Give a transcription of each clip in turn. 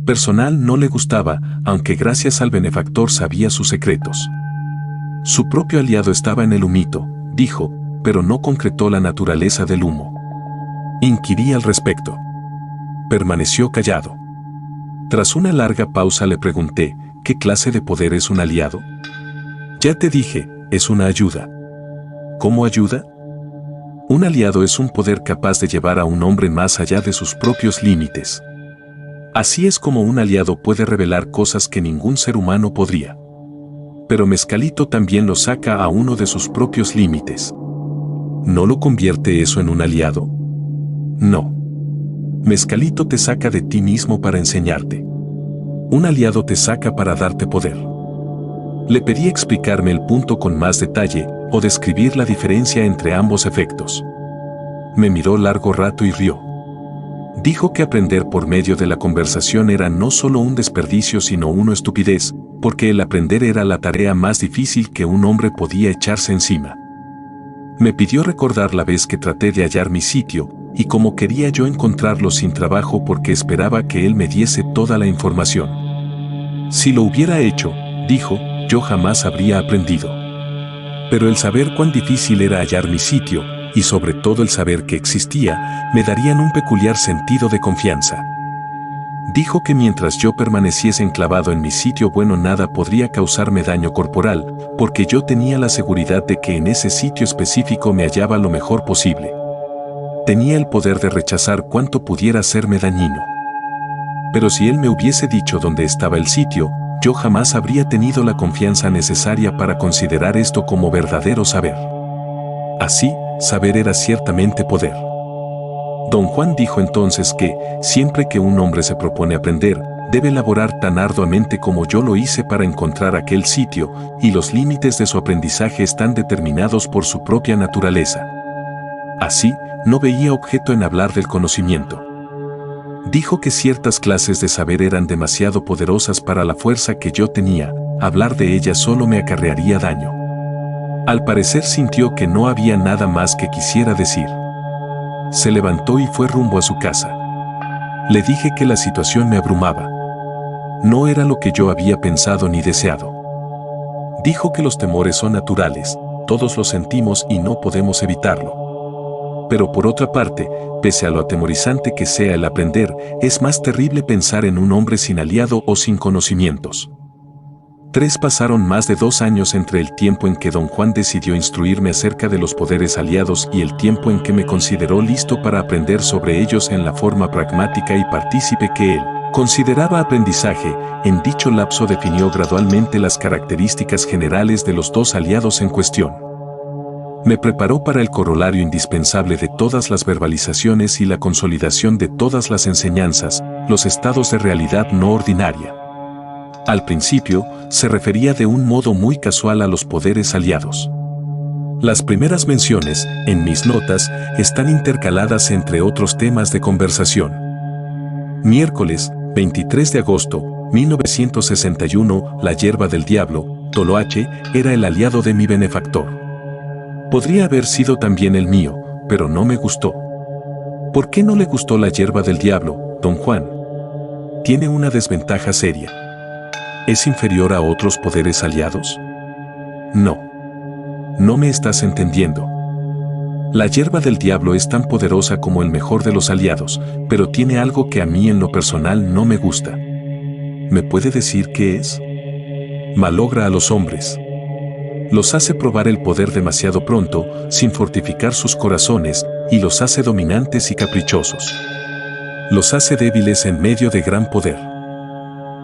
Personal no le gustaba, aunque gracias al benefactor sabía sus secretos. Su propio aliado estaba en el humito, dijo, pero no concretó la naturaleza del humo. Inquirí al respecto. Permaneció callado. Tras una larga pausa le pregunté, ¿qué clase de poder es un aliado? Ya te dije, es una ayuda. ¿Cómo ayuda? Un aliado es un poder capaz de llevar a un hombre más allá de sus propios límites. Así es como un aliado puede revelar cosas que ningún ser humano podría. Pero Mezcalito también lo saca a uno de sus propios límites. ¿No lo convierte eso en un aliado? No. Mezcalito te saca de ti mismo para enseñarte. Un aliado te saca para darte poder. Le pedí explicarme el punto con más detalle o describir la diferencia entre ambos efectos. Me miró largo rato y rió. Dijo que aprender por medio de la conversación era no solo un desperdicio sino una estupidez, porque el aprender era la tarea más difícil que un hombre podía echarse encima. Me pidió recordar la vez que traté de hallar mi sitio, y cómo quería yo encontrarlo sin trabajo porque esperaba que él me diese toda la información. Si lo hubiera hecho, dijo, yo jamás habría aprendido. Pero el saber cuán difícil era hallar mi sitio, y sobre todo el saber que existía, me darían un peculiar sentido de confianza. Dijo que mientras yo permaneciese enclavado en mi sitio bueno nada podría causarme daño corporal, porque yo tenía la seguridad de que en ese sitio específico me hallaba lo mejor posible. Tenía el poder de rechazar cuanto pudiera hacerme dañino. Pero si él me hubiese dicho dónde estaba el sitio, yo jamás habría tenido la confianza necesaria para considerar esto como verdadero saber. Así, saber era ciertamente poder. Don Juan dijo entonces que, siempre que un hombre se propone aprender, debe laborar tan arduamente como yo lo hice para encontrar aquel sitio, y los límites de su aprendizaje están determinados por su propia naturaleza. Así, no veía objeto en hablar del conocimiento. Dijo que ciertas clases de saber eran demasiado poderosas para la fuerza que yo tenía, hablar de ellas solo me acarrearía daño. Al parecer sintió que no había nada más que quisiera decir. Se levantó y fue rumbo a su casa. Le dije que la situación me abrumaba. No era lo que yo había pensado ni deseado. Dijo que los temores son naturales, todos los sentimos y no podemos evitarlo. Pero por otra parte, pese a lo atemorizante que sea el aprender, es más terrible pensar en un hombre sin aliado o sin conocimientos. Pasaron más de 2 años entre el tiempo en que don Juan decidió instruirme acerca de los poderes aliados y el tiempo en que me consideró listo para aprender sobre ellos en la forma pragmática y partícipe que él consideraba aprendizaje. En dicho lapso definió gradualmente las características generales de los dos aliados en cuestión. Me preparó para el corolario indispensable de todas las verbalizaciones y la consolidación de todas las enseñanzas, los estados de realidad no ordinaria. Al principio, se refería de un modo muy casual a los poderes aliados. Las primeras menciones, en mis notas, están intercaladas entre otros temas de conversación. Miércoles, 23 de agosto, 1961, la hierba del diablo, Toloache, era el aliado de mi benefactor. Podría haber sido también el mío, pero no me gustó. ¿Por qué no le gustó la hierba del diablo, don Juan? Tiene una desventaja seria. ¿Es inferior a otros poderes aliados? No. No me estás entendiendo. La hierba del diablo es tan poderosa como el mejor de los aliados, pero tiene algo que a mí en lo personal no me gusta. ¿Me puede decir qué es? Malogra a los hombres. Los hace probar el poder demasiado pronto, sin fortificar sus corazones, y los hace dominantes y caprichosos. Los hace débiles en medio de gran poder.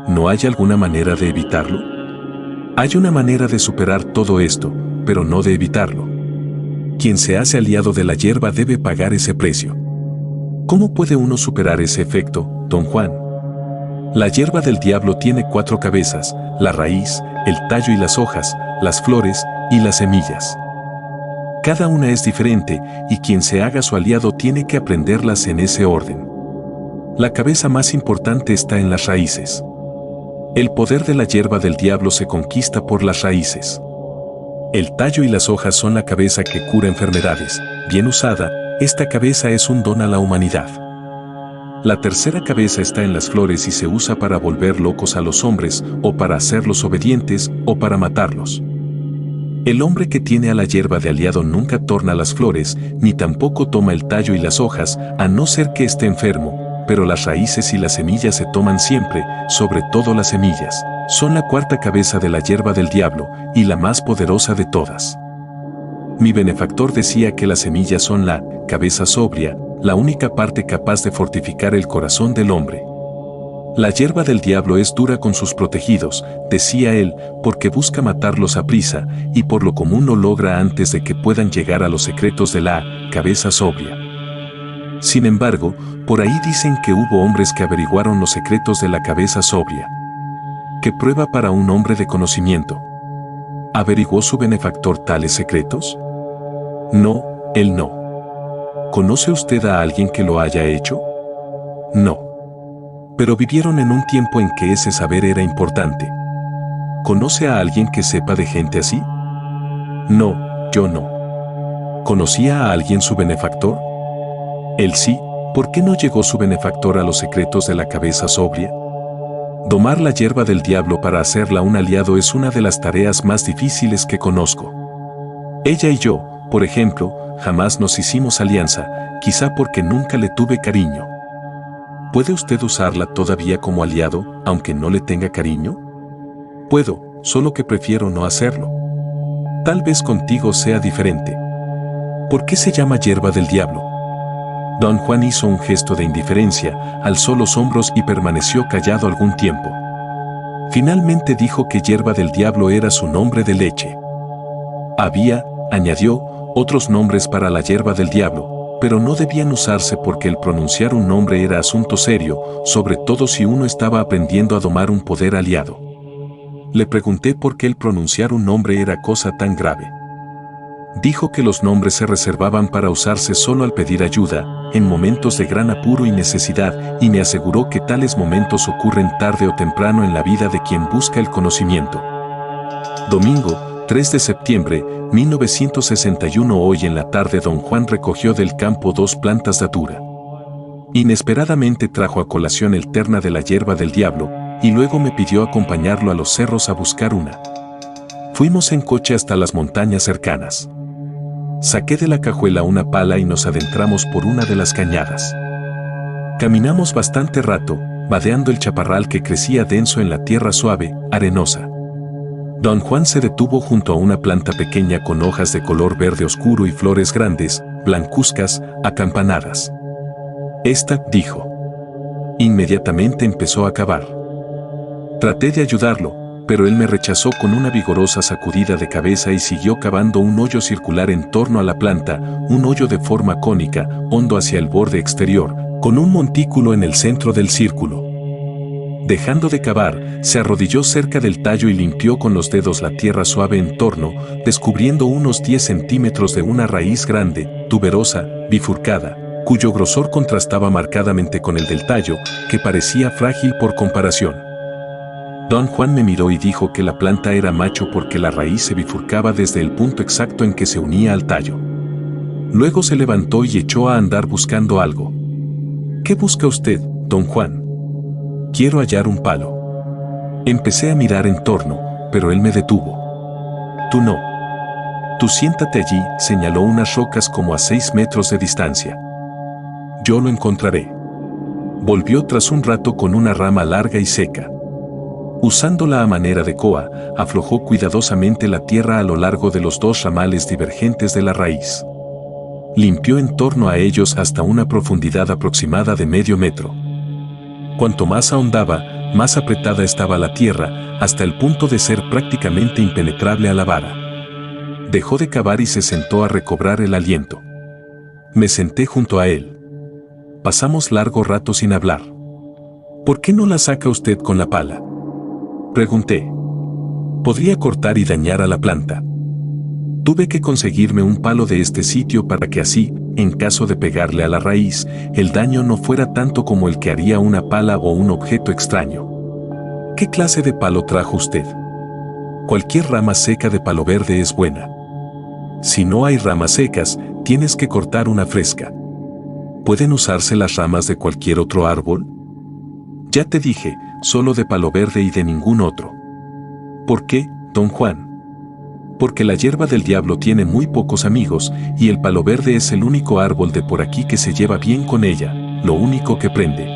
¿No hay alguna manera de evitarlo? Hay una manera de superar todo esto, pero no de evitarlo. Quien se hace aliado de la hierba debe pagar ese precio. ¿Cómo puede uno superar ese efecto, don Juan? La hierba del diablo tiene 4 cabezas, la raíz, el tallo y las hojas, las flores y las semillas. Cada una es diferente y quien se haga su aliado tiene que aprenderlas en ese orden. La cabeza más importante está en las raíces. El poder de la hierba del diablo se conquista por las raíces. El tallo y las hojas son la cabeza que cura enfermedades. Bien usada, esta cabeza es un don a la humanidad. La tercera cabeza está en las flores y se usa para volver locos a los hombres, o para hacerlos obedientes, o para matarlos. El hombre que tiene a la hierba de aliado nunca torna las flores, ni tampoco toma el tallo y las hojas, a no ser que esté enfermo, pero las raíces y las semillas se toman siempre, sobre todo las semillas. Son la cuarta cabeza de la hierba del diablo, y la más poderosa de todas. Mi benefactor decía que las semillas son la cabeza sobria, la única parte capaz de fortificar el corazón del hombre. La hierba del diablo es dura con sus protegidos, decía él, porque busca matarlos a prisa, y por lo común lo logra antes de que puedan llegar a los secretos de la cabeza sobria. Sin embargo, por ahí dicen que hubo hombres que averiguaron los secretos de la cabeza sobria. ¿Qué prueba para un hombre de conocimiento? ¿Averiguó su benefactor tales secretos? No, él no. ¿Conoce usted a alguien que lo haya hecho? No. Pero vivieron en un tiempo en que ese saber era importante. ¿Conoce a alguien que sepa de gente así? No, yo no. ¿Conocía a alguien su benefactor? Él sí. ¿Por qué no llegó su benefactor a los secretos de la cabeza sobria? Domar la hierba del diablo para hacerla un aliado es una de las tareas más difíciles que conozco. Ella y yo, por ejemplo, jamás nos hicimos alianza, quizá porque nunca le tuve cariño. ¿Puede usted usarla todavía como aliado, aunque no le tenga cariño? Puedo, solo que prefiero no hacerlo. Tal vez contigo sea diferente. ¿Por qué se llama hierba del diablo? Don Juan hizo un gesto de indiferencia, alzó los hombros y permaneció callado algún tiempo. Finalmente dijo que hierba del diablo era su nombre de leche. Había, añadió, otros nombres para la hierba del diablo, pero no debían usarse porque el pronunciar un nombre era asunto serio, sobre todo si uno estaba aprendiendo a domar un poder aliado. Le pregunté por qué el pronunciar un nombre era cosa tan grave. Dijo que los nombres se reservaban para usarse solo al pedir ayuda, en momentos de gran apuro y necesidad, y me aseguró que tales momentos ocurren tarde o temprano en la vida de quien busca el conocimiento. Domingo, 3 de septiembre, 1961. Hoy en la tarde don Juan recogió del campo 2 plantas datura. Inesperadamente trajo a colación el terna de la hierba del diablo, y luego me pidió acompañarlo a los cerros a buscar una. Fuimos en coche hasta las montañas cercanas. Saqué de la cajuela una pala y nos adentramos por una de las cañadas. Caminamos bastante rato, vadeando el chaparral que crecía denso en la tierra suave, arenosa. Don Juan se detuvo junto a una planta pequeña con hojas de color verde oscuro y flores grandes, blancuzcas, acampanadas. Esta, dijo. Inmediatamente empezó a cavar. Traté de ayudarlo, pero él me rechazó con una vigorosa sacudida de cabeza y siguió cavando un hoyo circular en torno a la planta, un hoyo de forma cónica, hondo hacia el borde exterior, con un montículo en el centro del círculo. Dejando de cavar, se arrodilló cerca del tallo y limpió con los dedos la tierra suave en torno, descubriendo unos 10 centímetros de una raíz grande, tuberosa, bifurcada, cuyo grosor contrastaba marcadamente con el del tallo, que parecía frágil por comparación. Don Juan me miró y dijo que la planta era macho porque la raíz se bifurcaba desde el punto exacto en que se unía al tallo. Luego se levantó y echó a andar buscando algo. ¿Qué busca usted, don Juan? Quiero hallar un palo. Empecé a mirar en torno, pero él me detuvo. Tú no. Tú siéntate allí, señaló unas rocas como a 6 metros de distancia. Yo lo encontraré. Volvió tras un rato con una rama larga y seca. Usándola a manera de coa, aflojó cuidadosamente la tierra a lo largo de los 2 ramales divergentes de la raíz. Limpió en torno a ellos hasta una profundidad aproximada de medio metro. Cuanto más ahondaba, más apretada estaba la tierra, hasta el punto de ser prácticamente impenetrable a la vara. Dejó de cavar y se sentó a recobrar el aliento. Me senté junto a él. Pasamos largo rato sin hablar. ¿Por qué no la saca usted con la pala? Pregunté. Podría cortar y dañar a la planta. Tuve que conseguirme un palo de este sitio para que así, en caso de pegarle a la raíz, el daño no fuera tanto como el que haría una pala o un objeto extraño. ¿Qué clase de palo trajo usted? Cualquier rama seca de palo verde es buena. Si no hay ramas secas, tienes que cortar una fresca. ¿Pueden usarse las ramas de cualquier otro árbol? Ya te dije, solo de palo verde y de ningún otro. ¿Por qué, don Juan? Porque la hierba del diablo tiene muy pocos amigos y el palo verde es el único árbol de por aquí que se lleva bien con ella, lo único que prende.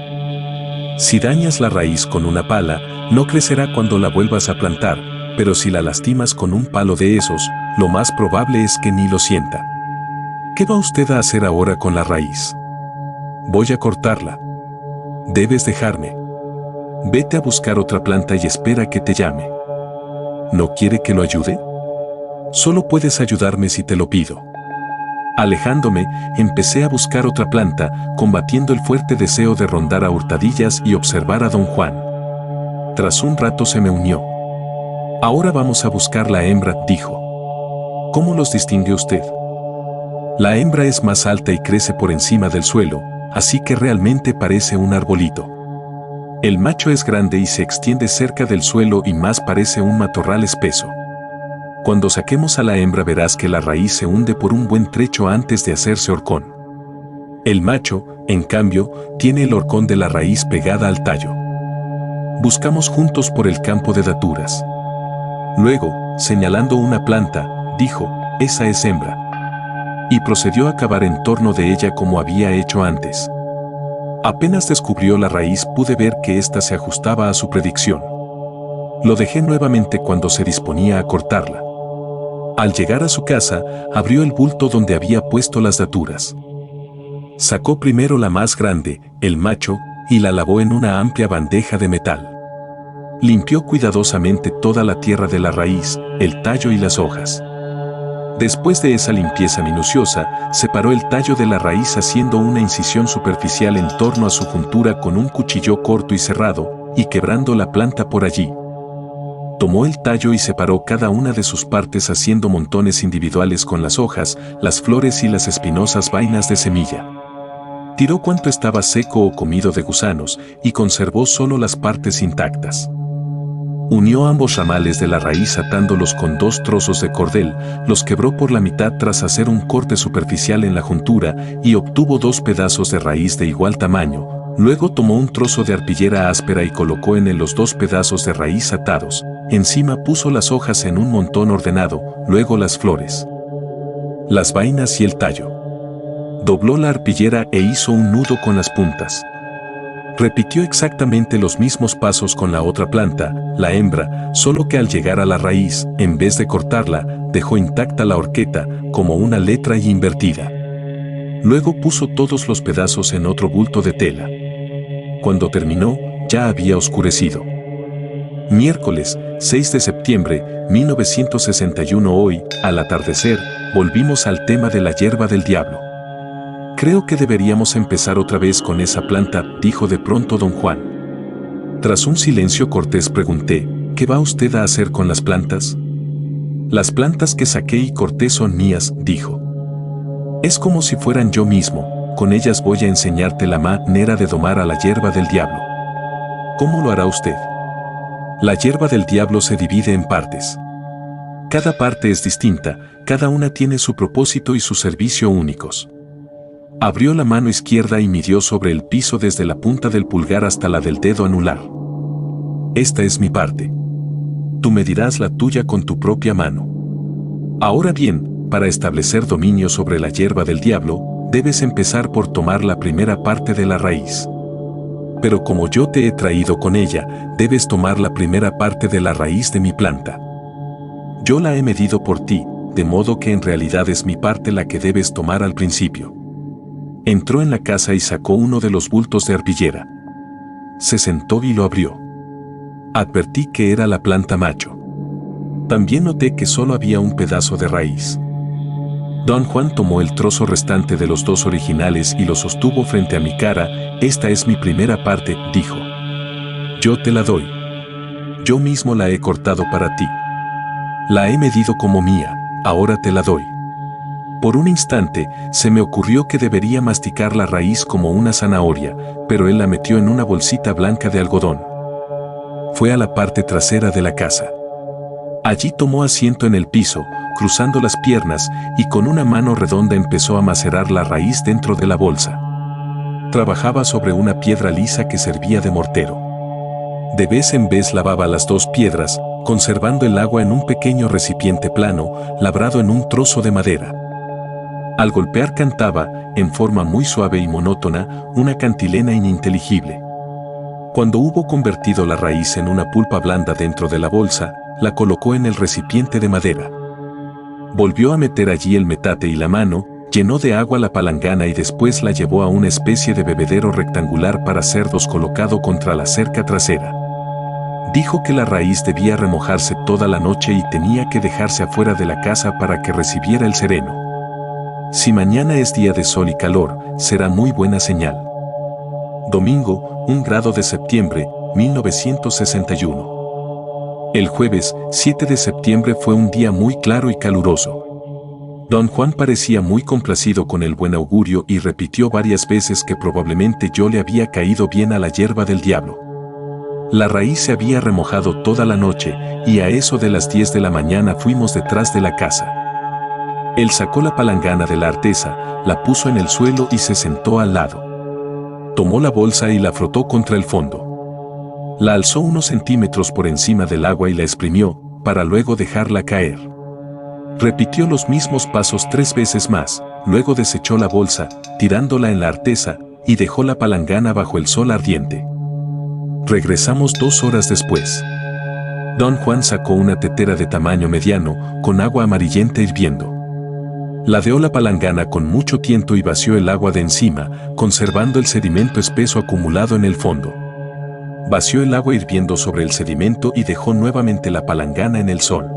Si dañas la raíz con una pala, no crecerá cuando la vuelvas a plantar, pero si la lastimas con un palo de esos, lo más probable es que ni lo sienta. ¿Qué va usted a hacer ahora con la raíz? Voy a cortarla. Debes dejarme. Vete a buscar otra planta y espera que te llame. ¿No quiere que lo ayude? Solo puedes ayudarme si te lo pido. Alejándome, empecé a buscar otra planta, combatiendo el fuerte deseo de rondar a hurtadillas y observar a don Juan. Tras un rato se me unió. Ahora vamos a buscar la hembra, dijo. ¿Cómo los distingue usted? La hembra es más alta y crece por encima del suelo, así que realmente parece un arbolito. El macho es grande y se extiende cerca del suelo y más parece un matorral espeso. Cuando saquemos a la hembra verás que la raíz se hunde por un buen trecho antes de hacerse horcón. El macho, en cambio, tiene el horcón de la raíz pegada al tallo. Buscamos juntos por el campo de daturas. Luego, señalando una planta, dijo, esa es hembra. Y procedió a cavar en torno de ella como había hecho antes. Apenas descubrió la raíz pude ver que ésta se ajustaba a su predicción. Lo dejé nuevamente cuando se disponía a cortarla. Al llegar a su casa, abrió el bulto donde había puesto las daturas. Sacó primero la más grande, el macho, y la lavó en una amplia bandeja de metal. Limpió cuidadosamente toda la tierra de la raíz, el tallo y las hojas. Después de esa limpieza minuciosa, separó el tallo de la raíz haciendo una incisión superficial en torno a su juntura con un cuchillo corto y cerrado, y quebrando la planta por allí. Tomó el tallo y separó cada una de sus partes haciendo montones individuales con las hojas, las flores y las espinosas vainas de semilla. Tiró cuanto estaba seco o comido de gusanos y conservó solo las partes intactas. Unió ambos ramales de la raíz atándolos con 2 trozos de cordel, los quebró por la mitad tras hacer un corte superficial en la juntura y obtuvo 2 pedazos de raíz de igual tamaño. Luego tomó un trozo de arpillera áspera y colocó en él los 2 pedazos de raíz atados. Encima puso las hojas en un montón ordenado, luego las flores, las vainas y el tallo. Dobló la arpillera e hizo un nudo con las puntas. Repitió exactamente los mismos pasos con la otra planta, la hembra, solo que al llegar a la raíz, en vez de cortarla, dejó intacta la horqueta, como una letra y invertida. Luego puso todos los pedazos en otro bulto de tela. Cuando terminó, ya había oscurecido. Miércoles, 6 de septiembre, 1961. Hoy, al atardecer, volvimos al tema de la hierba del diablo. Creo que deberíamos empezar otra vez con esa planta, dijo de pronto don Juan. Tras un silencio cortés pregunté, ¿qué va usted a hacer con las plantas? Las plantas que saqué y corté son mías, dijo. Es como si fueran yo mismo, con ellas voy a enseñarte la manera de domar a la hierba del diablo. ¿Cómo lo hará usted? La hierba del diablo se divide en partes. Cada parte es distinta, cada una tiene su propósito y su servicio únicos. Abrió la mano izquierda y midió sobre el piso desde la punta del pulgar hasta la del dedo anular. Esta es mi parte. Tú medirás la tuya con tu propia mano. Ahora bien, para establecer dominio sobre la hierba del diablo, debes empezar por tomar la primera parte de la raíz. Pero como yo te he traído con ella, debes tomar la primera parte de la raíz de mi planta. Yo la he medido por ti, de modo que en realidad es mi parte la que debes tomar al principio. Entró en la casa y sacó uno de los bultos de arpillera. Se sentó y lo abrió. Advertí que era la planta macho. También noté que solo había un pedazo de raíz. Don Juan tomó el trozo restante de los 2 originales y lo sostuvo frente a mi cara. Esta es mi primera parte, dijo. Yo te la doy. Yo mismo la he cortado para ti. La he medido como mía, ahora te la doy. Por un instante, se me ocurrió que debería masticar la raíz como una zanahoria, pero él la metió en una bolsita blanca de algodón. Fue a la parte trasera de la casa. Allí tomó asiento en el piso, cruzando las piernas, y con una mano redonda empezó a macerar la raíz dentro de la bolsa. Trabajaba sobre una piedra lisa que servía de mortero. De vez en vez lavaba las dos piedras, conservando el agua en un pequeño recipiente plano, labrado en un trozo de madera. Al golpear cantaba, en forma muy suave y monótona, una cantilena ininteligible. Cuando hubo convertido la raíz en una pulpa blanda dentro de la bolsa, la colocó en el recipiente de madera. Volvió a meter allí el metate y la mano, llenó de agua la palangana y después la llevó a una especie de bebedero rectangular para cerdos colocado contra la cerca trasera. Dijo que la raíz debía remojarse toda la noche y tenía que dejarse afuera de la casa para que recibiera el sereno. Si mañana es día de sol y calor, será muy buena señal. Domingo, 1 grado de septiembre, 1961. El jueves, 7 de septiembre fue un día muy claro y caluroso. Don Juan parecía muy complacido con el buen augurio y repitió varias veces que probablemente yo le había caído bien a la hierba del diablo. La raíz se había remojado toda la noche y a eso de las 10 de la mañana fuimos detrás de la casa. Él sacó la palangana de la artesa, la puso en el suelo y se sentó al lado. Tomó la bolsa y la frotó contra el fondo. La alzó unos centímetros por encima del agua y la exprimió, para luego dejarla caer. Repitió los mismos pasos 3 veces más, luego desechó la bolsa, tirándola en la artesa, y dejó la palangana bajo el sol ardiente. Regresamos 2 horas después. Don Juan sacó una tetera de tamaño mediano, con agua amarillenta hirviendo. Ladeó la palangana con mucho tiento y vació el agua de encima, conservando el sedimento espeso acumulado en el fondo. Vació el agua hirviendo sobre el sedimento y dejó nuevamente la palangana en el sol.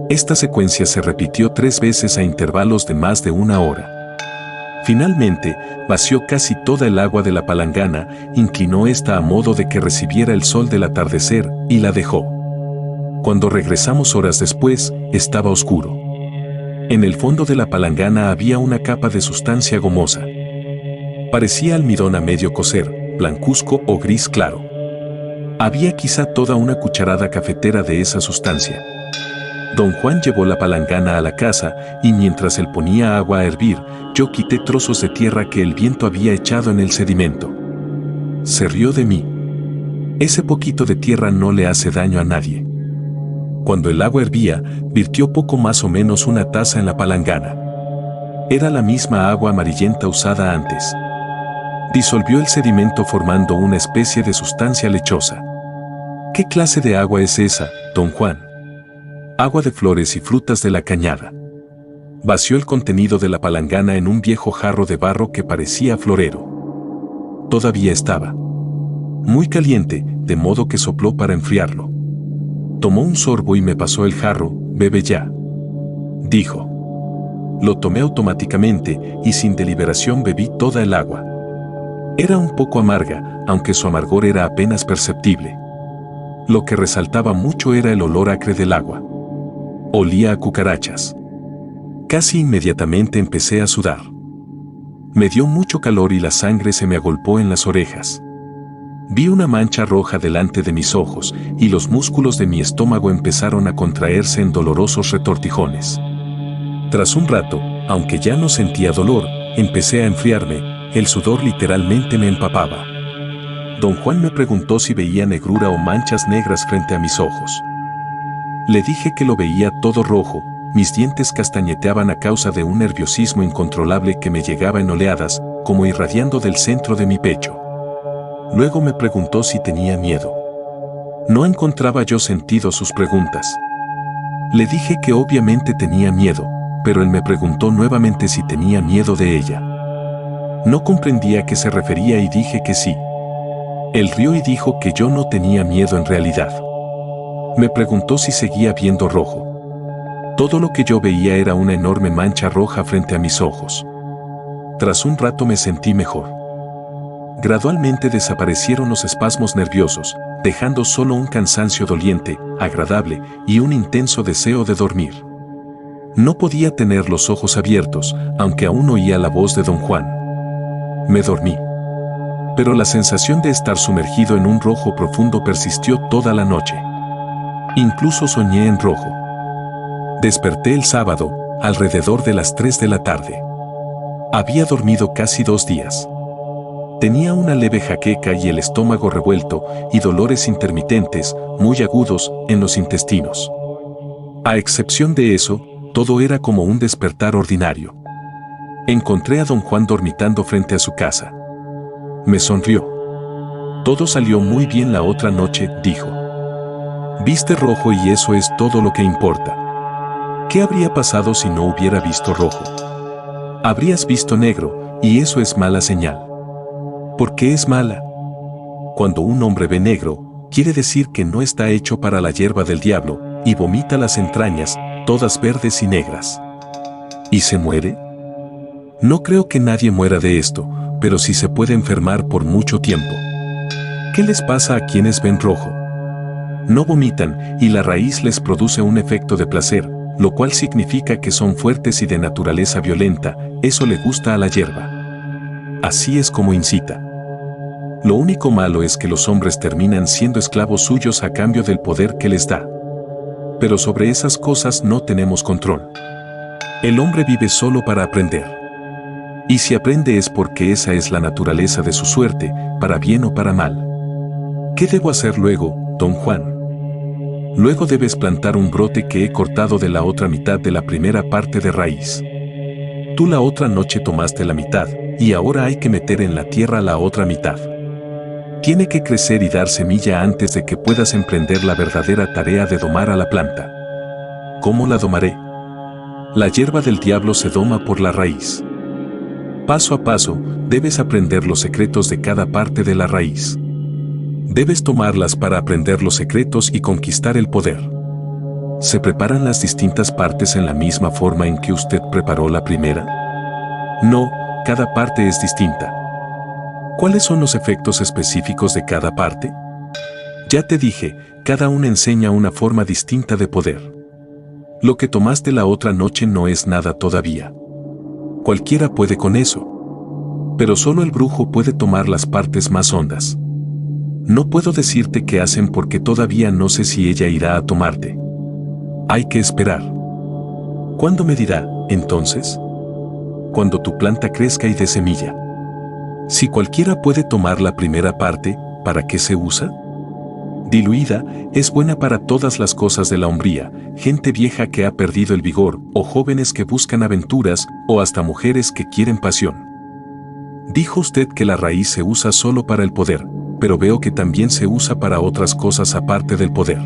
Esta secuencia se repitió 3 veces a intervalos de más de 1 hora. Finalmente, vació casi toda el agua de la palangana, inclinó esta a modo de que recibiera el sol del atardecer, y la dejó. Cuando regresamos horas después, estaba oscuro. En el fondo de la palangana había una capa de sustancia gomosa. Parecía almidón a medio cocer, blancuzco o gris claro. Había quizá toda una cucharada cafetera de esa sustancia. Don Juan llevó la palangana a la casa y mientras él ponía agua a hervir, yo quité trozos de tierra que el viento había echado en el sedimento. Se rió de mí. Ese poquito de tierra no le hace daño a nadie. Cuando el agua hervía, virtió poco más o menos una taza en la palangana. Era la misma agua amarillenta usada antes. Disolvió el sedimento formando una especie de sustancia lechosa. ¿Qué clase de agua es esa, don Juan? Agua de flores y frutas de la cañada. Vació el contenido de la palangana en un viejo jarro de barro que parecía florero. Todavía estaba muy caliente, de modo que sopló para enfriarlo. Tomó un sorbo y me pasó el jarro. «Bebe ya», dijo. Lo tomé automáticamente y sin deliberación bebí toda el agua. Era un poco amarga, aunque su amargor era apenas perceptible. Lo que resaltaba mucho era el olor acre del agua. Olía a cucarachas. Casi inmediatamente empecé a sudar. Me dio mucho calor y la sangre se me agolpó en las orejas. Vi una mancha roja delante de mis ojos y los músculos de mi estómago empezaron a contraerse en dolorosos retortijones. Tras un rato, aunque ya no sentía dolor, empecé a enfriarme, el sudor literalmente me empapaba. Don Juan me preguntó si veía negrura o manchas negras frente a mis ojos. Le dije que lo veía todo rojo, mis dientes castañeteaban a causa de un nerviosismo incontrolable que me llegaba en oleadas, como irradiando del centro de mi pecho. Luego me preguntó si tenía miedo. No encontraba yo sentido a sus preguntas. Le dije que obviamente tenía miedo, pero él me preguntó nuevamente si tenía miedo de ella. No comprendía a qué se refería y dije que sí. Él rió y dijo que yo no tenía miedo en realidad. Me preguntó si seguía viendo rojo. Todo lo que yo veía era una enorme mancha roja frente a mis ojos. Tras un rato me sentí mejor. Gradualmente desaparecieron los espasmos nerviosos, dejando solo un cansancio doliente, agradable y un intenso deseo de dormir. No podía tener los ojos abiertos, aunque aún oía la voz de don Juan. Me dormí. Pero la sensación de estar sumergido en un rojo profundo persistió toda la noche. Incluso soñé en rojo. Desperté el sábado, alrededor de las 3 de la tarde. Había dormido casi 2 días. Tenía una leve jaqueca y el estómago revuelto y dolores intermitentes, muy agudos, en los intestinos. A excepción de eso, todo era como un despertar ordinario. Encontré a don Juan dormitando frente a su casa. Me sonrió. Todo salió muy bien la otra noche, dijo. Viste rojo y eso es todo lo que importa. ¿Qué habría pasado si no hubiera visto rojo? Habrías visto negro, y eso es mala señal. ¿Por qué es mala? Cuando un hombre ve negro, quiere decir que no está hecho para la hierba del diablo, y vomita las entrañas, todas verdes y negras. ¿Y se muere? No creo que nadie muera de esto, pero sí se puede enfermar por mucho tiempo. ¿Qué les pasa a quienes ven rojo? No vomitan, y la raíz les produce un efecto de placer, lo cual significa que son fuertes y de naturaleza violenta, eso le gusta a la hierba. Así es como incita. Lo único malo es que los hombres terminan siendo esclavos suyos a cambio del poder que les da. Pero sobre esas cosas no tenemos control. El hombre vive solo para aprender. Y si aprende es porque esa es la naturaleza de su suerte, para bien o para mal. ¿Qué debo hacer luego, don Juan? Luego debes plantar un brote que he cortado de la otra mitad de la primera parte de raíz. Tú la otra noche tomaste la mitad, y ahora hay que meter en la tierra la otra mitad. Tiene que crecer y dar semilla antes de que puedas emprender la verdadera tarea de domar a la planta. ¿Cómo la domaré? La hierba del diablo se doma por la raíz. Paso a paso, debes aprender los secretos de cada parte de la raíz. Debes tomarlas para aprender los secretos y conquistar el poder. ¿Se preparan las distintas partes en la misma forma en que usted preparó la primera? No, cada parte es distinta. ¿Cuáles son los efectos específicos de cada parte? Ya te dije, cada una enseña una forma distinta de poder. Lo que tomaste la otra noche no es nada todavía. Cualquiera puede con eso. Pero solo el brujo puede tomar las partes más hondas. No puedo decirte qué hacen porque todavía no sé si ella irá a tomarte. Hay que esperar. ¿Cuándo me dirá, entonces? Cuando tu planta crezca y dé semilla. Si cualquiera puede tomar la primera parte, ¿para qué se usa? Diluida, es buena para todas las cosas de la hombría, gente vieja que ha perdido el vigor, o jóvenes que buscan aventuras, o hasta mujeres que quieren pasión. Dijo usted que la raíz se usa solo para el poder, pero veo que también se usa para otras cosas aparte del poder.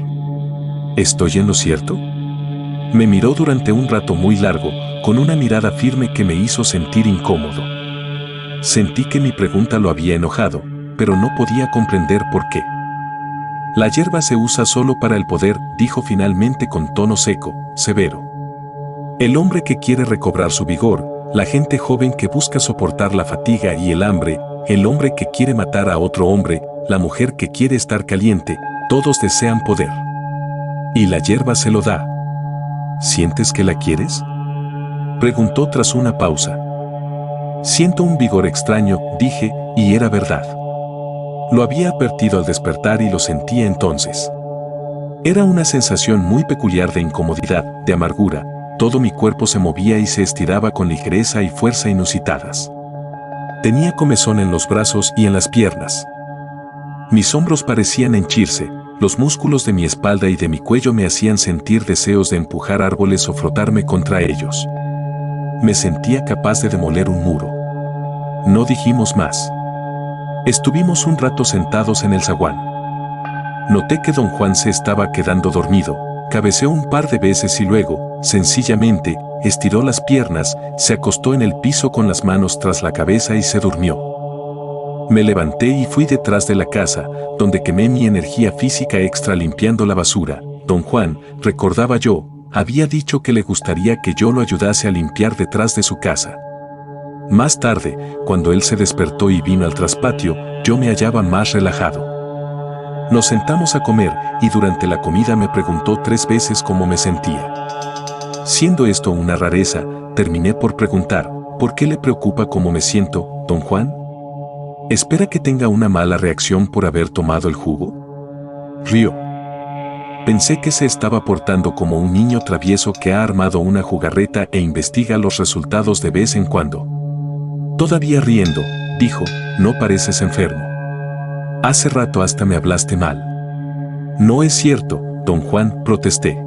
¿Estoy en lo cierto? Me miró durante un rato muy largo, con una mirada firme que me hizo sentir incómodo. Sentí que mi pregunta lo había enojado, pero no podía comprender por qué. La hierba se usa solo para el poder, dijo finalmente con tono seco, severo. El hombre que quiere recobrar su vigor, la gente joven que busca soportar la fatiga y el hambre, el hombre que quiere matar a otro hombre, la mujer que quiere estar caliente, todos desean poder. Y la hierba se lo da. ¿Sientes que la quieres? Preguntó tras una pausa. Siento un vigor extraño, dije, y era verdad. Lo había advertido al despertar y lo sentía entonces. Era una sensación muy peculiar de incomodidad, de amargura, todo mi cuerpo se movía y se estiraba con ligereza y fuerza inusitadas. Tenía comezón en los brazos y en las piernas. Mis hombros parecían henchirse, los músculos de mi espalda y de mi cuello me hacían sentir deseos de empujar árboles o frotarme contra ellos. Me sentía capaz de demoler un muro. No dijimos más. Estuvimos un rato sentados en el zaguán. Noté que don Juan se estaba quedando dormido, cabeceó un par de veces y luego, sencillamente, estiró las piernas, se acostó en el piso con las manos tras la cabeza y se durmió. Me levanté y fui detrás de la casa, donde quemé mi energía física extra limpiando la basura. Don Juan, recordaba yo, había dicho que le gustaría que yo lo ayudase a limpiar detrás de su casa. Más tarde, cuando él se despertó y vino al traspatio, yo me hallaba más relajado. Nos sentamos a comer y durante la comida me preguntó 3 veces cómo me sentía. Siendo esto una rareza, terminé por preguntar, ¿por qué le preocupa cómo me siento, don Juan? ¿Espera que tenga una mala reacción por haber tomado el jugo? Rió. Pensé que se estaba portando como un niño travieso que ha armado una jugarreta e investiga los resultados de vez en cuando. Todavía riendo, dijo, no pareces enfermo. Hace rato hasta me hablaste mal. No es cierto, don Juan, protesté.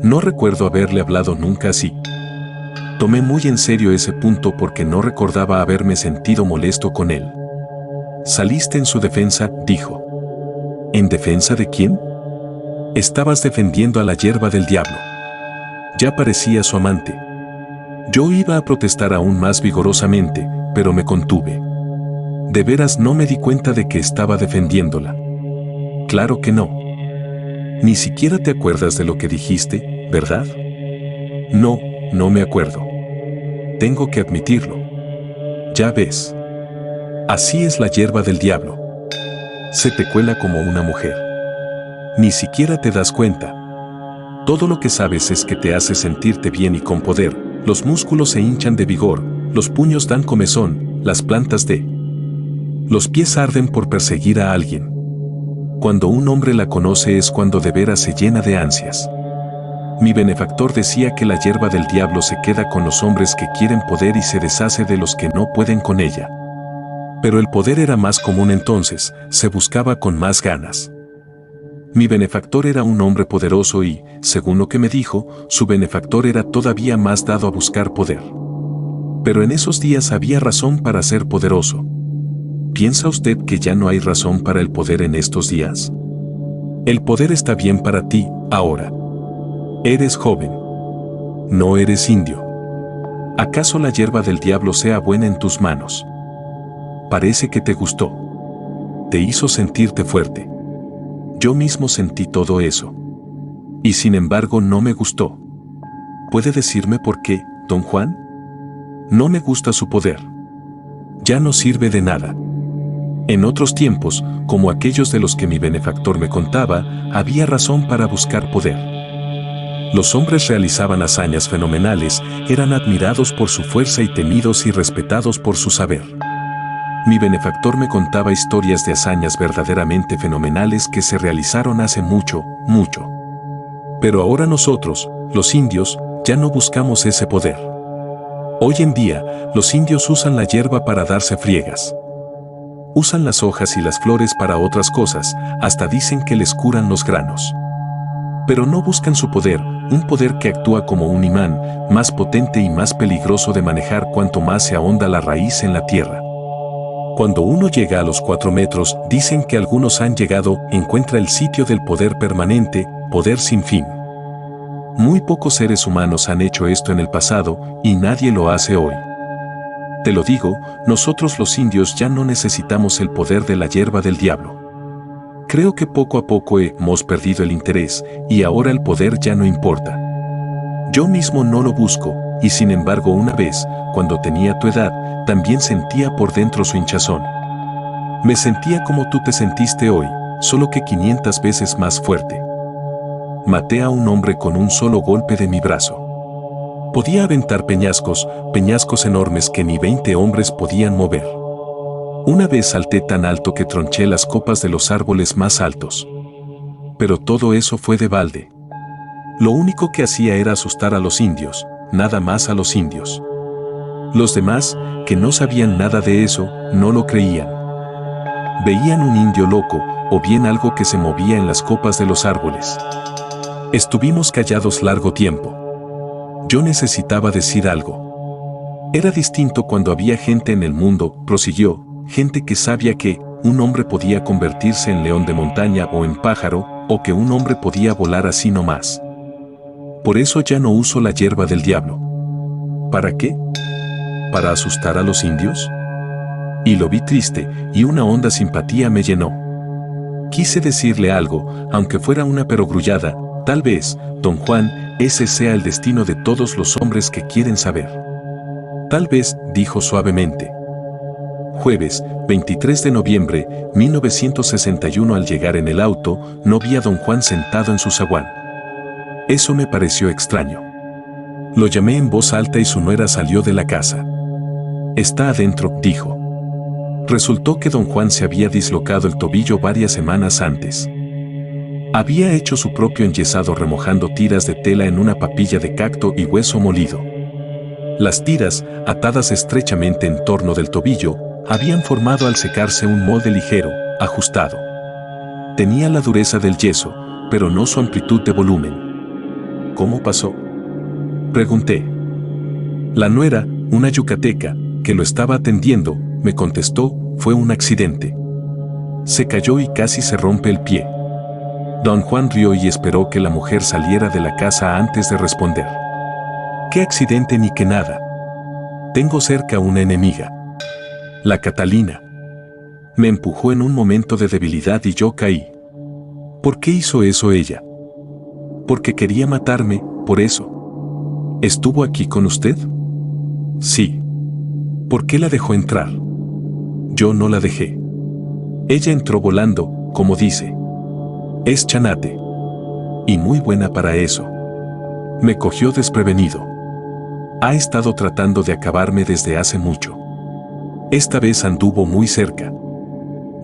No recuerdo haberle hablado nunca así. Tomé muy en serio ese punto porque no recordaba haberme sentido molesto con él. Saliste en su defensa, dijo. ¿En defensa de quién? Estabas defendiendo a la hierba del diablo. Ya parecía su amante. Yo iba a protestar aún más vigorosamente, pero me contuve. De veras no me di cuenta de que estaba defendiéndola. Claro que no. Ni siquiera te acuerdas de lo que dijiste, ¿verdad? No, no me acuerdo. Tengo que admitirlo. Ya ves. Así es la hierba del diablo. Se te cuela como una mujer. Ni siquiera te das cuenta. Todo lo que sabes es que te hace sentirte bien y con poder. Los músculos se hinchan de vigor, los puños dan comezón, las plantas de los pies arden por perseguir a alguien. Cuando un hombre la conoce es cuando de veras se llena de ansias. Mi benefactor decía que la hierba del diablo se queda con los hombres que quieren poder y se deshace de los que no pueden con ella. Pero el poder era más común entonces, se buscaba con más ganas. Mi benefactor era un hombre poderoso y, según lo que me dijo, su benefactor era todavía más dado a buscar poder. Pero en esos días había razón para ser poderoso. ¿Piensa usted que ya no hay razón para el poder en estos días? El poder está bien para ti, ahora. Eres joven. No eres indio. ¿Acaso la hierba del diablo sea buena en tus manos? Parece que te gustó. Te hizo sentirte fuerte. Yo mismo sentí todo eso. Y sin embargo no me gustó. ¿Puede decirme por qué, don Juan? No me gusta su poder. Ya no sirve de nada. En otros tiempos, como aquellos de los que mi benefactor me contaba, había razón para buscar poder. Los hombres realizaban hazañas fenomenales, eran admirados por su fuerza y temidos y respetados por su saber. Mi benefactor me contaba historias de hazañas verdaderamente fenomenales que se realizaron hace mucho, mucho. Pero ahora nosotros, los indios, ya no buscamos ese poder. Hoy en día, los indios usan la hierba para darse friegas. Usan las hojas y las flores para otras cosas, hasta dicen que les curan los granos. Pero no buscan su poder, un poder que actúa como un imán, más potente y más peligroso de manejar cuanto más se ahonda la raíz en la tierra. Cuando uno llega a los 4 metros, dicen que algunos han llegado, encuentra el sitio del poder permanente, poder sin fin. Muy pocos seres humanos han hecho esto en el pasado, y nadie lo hace hoy. Te lo digo, nosotros los indios ya no necesitamos el poder de la hierba del diablo. Creo que poco a poco hemos perdido el interés, y ahora el poder ya no importa. Yo mismo no lo busco, y sin embargo una vez, cuando tenía tu edad, también sentía por dentro su hinchazón. Me sentía como tú te sentiste hoy, solo que 500 veces más fuerte. Maté a un hombre con un solo golpe de mi brazo. Podía aventar peñascos enormes que ni 20 hombres podían mover. Una vez salté tan alto que tronché las copas de los árboles más altos. Pero todo eso fue de balde. Lo único que hacía era asustar a los indios, nada más a los indios. Los demás, que no sabían nada de eso, no lo creían. Veían un indio loco, o bien algo que se movía en las copas de los árboles. Estuvimos callados largo tiempo. Yo necesitaba decir algo. Era distinto cuando había gente en el mundo, prosiguió, gente que sabía que un hombre podía convertirse en león de montaña o en pájaro, o que un hombre podía volar así nomás. Por eso ya no uso la hierba del diablo. ¿Para qué? ¿Para asustar a los indios? Y lo vi triste, y una honda simpatía me llenó. Quise decirle algo, aunque fuera una perogrullada, tal vez, don Juan, ese sea el destino de todos los hombres que quieren saber. Tal vez, dijo suavemente. Jueves, 23 de noviembre, 1961. Al llegar en el auto, no vi a don Juan sentado en su zaguán. Eso me pareció extraño. Lo llamé en voz alta y su nuera salió de la casa. Está adentro, dijo. Resultó que don Juan se había dislocado el tobillo varias semanas antes. Había hecho su propio enyesado remojando tiras de tela en una papilla de cacto y hueso molido. Las tiras, atadas estrechamente en torno del tobillo, habían formado al secarse un molde ligero, ajustado. Tenía la dureza del yeso, pero no su amplitud de volumen. ¿Cómo pasó?, pregunté. La nuera, una yucateca, que lo estaba atendiendo, me contestó, fue un accidente. Se cayó y casi se rompe el pie. Don Juan rió y esperó que la mujer saliera de la casa antes de responder. ¿Qué accidente ni qué nada? Tengo cerca una enemiga. La Catalina. Me empujó en un momento de debilidad y yo caí. ¿Por qué hizo eso ella? Porque quería matarme, por eso. ¿Estuvo aquí con usted? Sí. ¿Por qué la dejó entrar? Yo no la dejé. Ella entró volando, como dice. Es chanate. Y muy buena para eso. Me cogió desprevenido. Ha estado tratando de acabarme desde hace mucho. Esta vez anduvo muy cerca.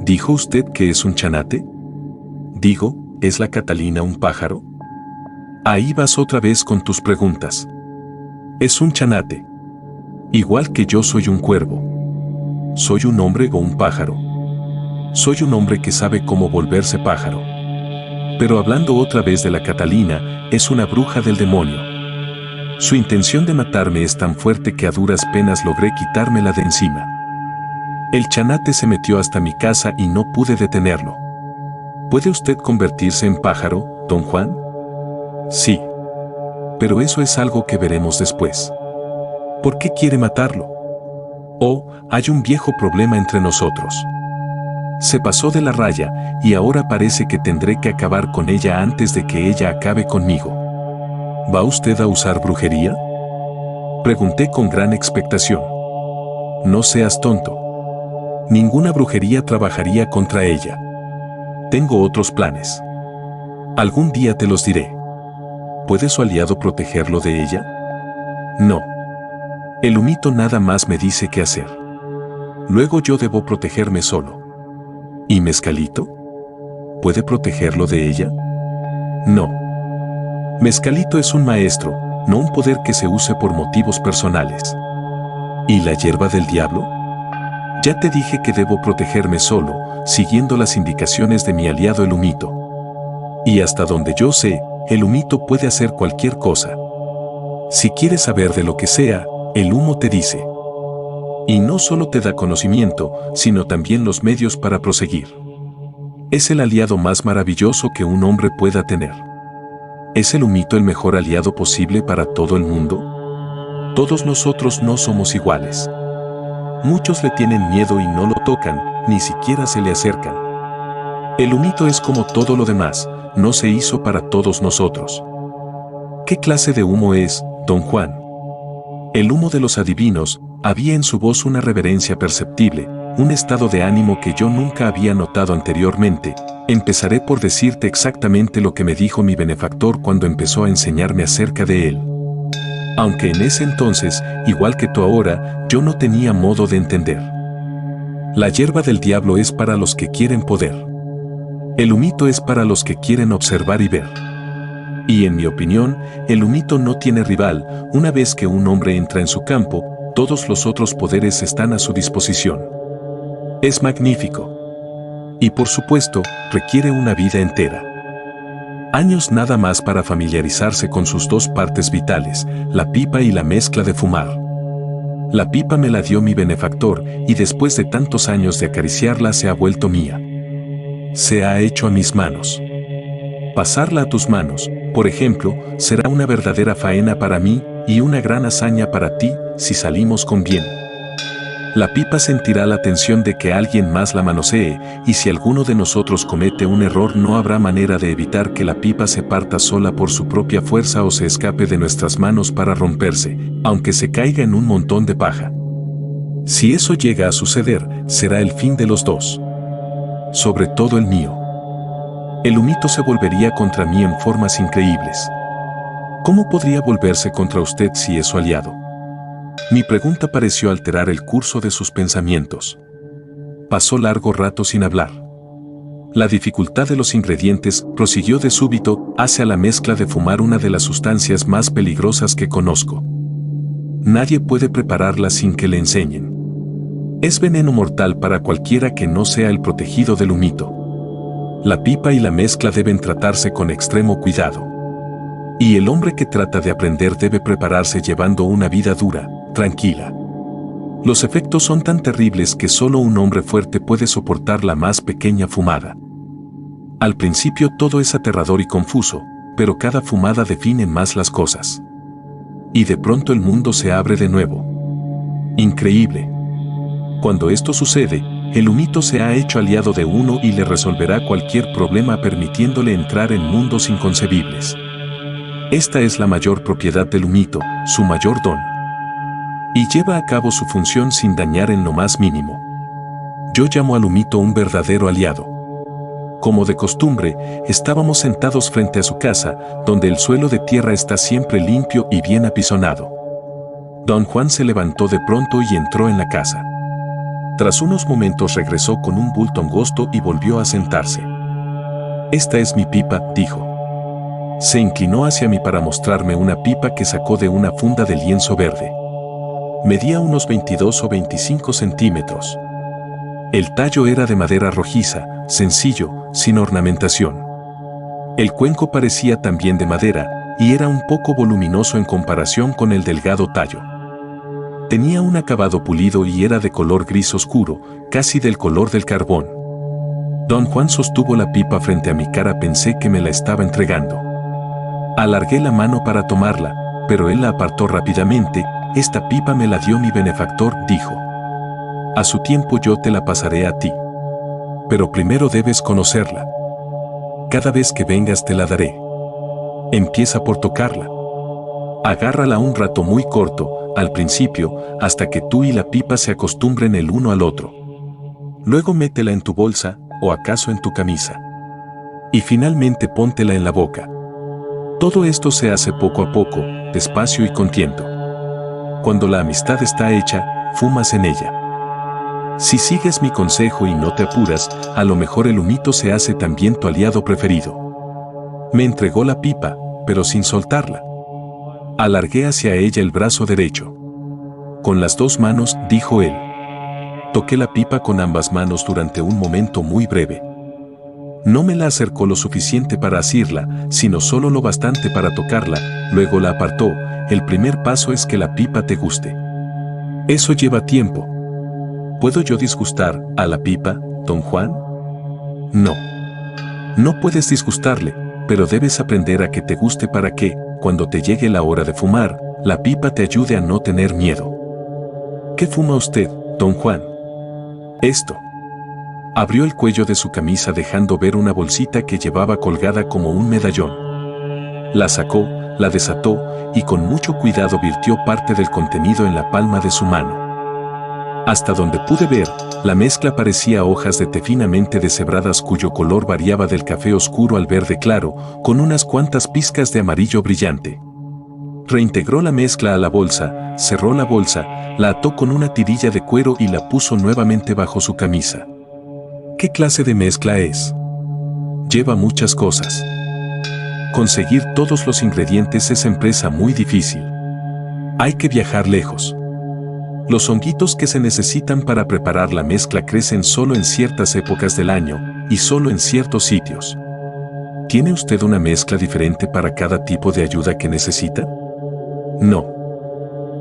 ¿Dijo usted que es un chanate? Digo, ¿es la Catalina un pájaro? Ahí vas otra vez con tus preguntas. Es un chanate. Igual que yo soy un cuervo. ¿Soy un hombre o un pájaro? Soy un hombre que sabe cómo volverse pájaro. Pero hablando otra vez de la Catalina, es una bruja del demonio. Su intención de matarme es tan fuerte que a duras penas logré quitármela de encima. El chanate se metió hasta mi casa y no pude detenerlo. ¿Puede usted convertirse en pájaro, don Juan? Sí. Pero eso es algo que veremos después. ¿Por qué quiere matarlo? Oh, hay un viejo problema entre nosotros. Se pasó de la raya y ahora parece que tendré que acabar con ella antes de que ella acabe conmigo. ¿Va usted a usar brujería?, pregunté con gran expectación. No seas tonto. Ninguna brujería trabajaría contra ella. Tengo otros planes. Algún día te los diré. ¿Puede su aliado protegerlo de ella? No. El humito nada más me dice qué hacer. Luego yo debo protegerme solo. ¿Y Mezcalito? ¿Puede protegerlo de ella? No. Mezcalito es un maestro, no un poder que se use por motivos personales. ¿Y la hierba del diablo? Ya te dije que debo protegerme solo, siguiendo las indicaciones de mi aliado el humito. Y hasta donde yo sé, el humito puede hacer cualquier cosa. Si quieres saber de lo que sea, el humo te dice. Y no solo te da conocimiento, sino también los medios para proseguir. Es el aliado más maravilloso que un hombre pueda tener. ¿Es el humito el mejor aliado posible para todo el mundo? Todos nosotros no somos iguales. Muchos le tienen miedo y no lo tocan, ni siquiera se le acercan. El humito es como todo lo demás, no se hizo para todos nosotros. ¿Qué clase de humo es, don Juan? El humo de los adivinos. Había en su voz una reverencia perceptible, un estado de ánimo que yo nunca había notado anteriormente. Empezaré por decirte exactamente lo que me dijo mi benefactor cuando empezó a enseñarme acerca de él. Aunque en ese entonces, igual que tú ahora, yo no tenía modo de entender. La hierba del diablo es para los que quieren poder. El humito es para los que quieren observar y ver. Y en mi opinión, el humito no tiene rival. Una vez que un hombre entra en su campo, todos los otros poderes están a su disposición. Es magnífico. Y por supuesto, requiere una vida entera. Años nada más para familiarizarse con sus dos partes vitales, la pipa y la mezcla de fumar. La pipa me la dio mi benefactor y después de tantos años de acariciarla se ha vuelto mía. Se ha hecho a mis manos. Pasarla a tus manos, por ejemplo, será una verdadera faena para mí y una gran hazaña para ti, si salimos con bien. La pipa sentirá la tensión de que alguien más la manosee, y si alguno de nosotros comete un error no habrá manera de evitar que la pipa se parta sola por su propia fuerza o se escape de nuestras manos para romperse, aunque se caiga en un montón de paja. Si eso llega a suceder, será el fin de los dos. Sobre todo el mío. El humito se volvería contra mí en formas increíbles. ¿Cómo podría volverse contra usted si es su aliado? Mi pregunta pareció alterar el curso de sus pensamientos. Pasó largo rato sin hablar. La dificultad de los ingredientes prosiguió de súbito hacia la mezcla de fumar, una de las sustancias más peligrosas que conozco. Nadie puede prepararla sin que le enseñen. Es veneno mortal para cualquiera que no sea el protegido del humito. La pipa y la mezcla deben tratarse con extremo cuidado. Y el hombre que trata de aprender debe prepararse llevando una vida dura, tranquila. Los efectos son tan terribles que solo un hombre fuerte puede soportar la más pequeña fumada. Al principio todo es aterrador y confuso, pero cada fumada define más las cosas. Y de pronto el mundo se abre de nuevo. Increíble. Cuando esto sucede, el humito se ha hecho aliado de uno y le resolverá cualquier problema permitiéndole entrar en mundos inconcebibles. Esta es la mayor propiedad del humito, su mayor don. Y lleva a cabo su función sin dañar en lo más mínimo. Yo llamo al humito un verdadero aliado. Como de costumbre, estábamos sentados frente a su casa, donde el suelo de tierra está siempre limpio y bien apisonado. Don Juan se levantó de pronto y entró en la casa. Tras unos momentos regresó con un bulto angosto y volvió a sentarse. «Esta es mi pipa», dijo. Se inclinó hacia mí para mostrarme una pipa que sacó de una funda de lienzo verde. Medía unos 22 o 25 centímetros. El tallo era de madera rojiza, sencillo, sin ornamentación. El cuenco parecía también de madera, y era un poco voluminoso en comparación con el delgado tallo. Tenía un acabado pulido y era de color gris oscuro, casi del color del carbón. Don Juan sostuvo la pipa frente a mi cara, pensé que me la estaba entregando. Alargué la mano para tomarla, pero él la apartó rápidamente. «Esta pipa me la dio mi benefactor», dijo. «A su tiempo yo te la pasaré a ti. Pero primero debes conocerla. Cada vez que vengas te la daré. Empieza por tocarla. Agárrala un rato muy corto, al principio, hasta que tú y la pipa se acostumbren el uno al otro. Luego métela en tu bolsa, o acaso en tu camisa. Y finalmente póntela en la boca. Todo esto se hace poco a poco, despacio y con tiento. Cuando la amistad está hecha, fumas en ella. Si sigues mi consejo y no te apuras, a lo mejor el humito se hace también tu aliado preferido». Me entregó la pipa, pero sin soltarla. Alargué hacia ella el brazo derecho. «Con las dos manos», dijo él. Toqué la pipa con ambas manos durante un momento muy breve. No me la acercó lo suficiente para asirla, sino solo lo bastante para tocarla, luego la apartó. «El primer paso es que la pipa te guste. Eso lleva tiempo». ¿Puedo yo disgustar a la pipa, don Juan? No. No puedes disgustarle, pero debes aprender a que te guste para que, cuando te llegue la hora de fumar, la pipa te ayude a no tener miedo. ¿Qué fuma usted, don Juan? Esto. Abrió el cuello de su camisa dejando ver una bolsita que llevaba colgada como un medallón. La sacó, la desató y con mucho cuidado virtió parte del contenido en la palma de su mano. Hasta donde pude ver, la mezcla parecía hojas de té finamente deshebradas cuyo color variaba del café oscuro al verde claro, con unas cuantas pizcas de amarillo brillante. Reintegró la mezcla a la bolsa, cerró la bolsa, la ató con una tirilla de cuero y la puso nuevamente bajo su camisa. ¿Qué clase de mezcla es? Lleva muchas cosas. Conseguir todos los ingredientes es empresa muy difícil. Hay que viajar lejos. Los honguitos que se necesitan para preparar la mezcla crecen solo en ciertas épocas del año y solo en ciertos sitios. ¿Tiene usted una mezcla diferente para cada tipo de ayuda que necesita? No.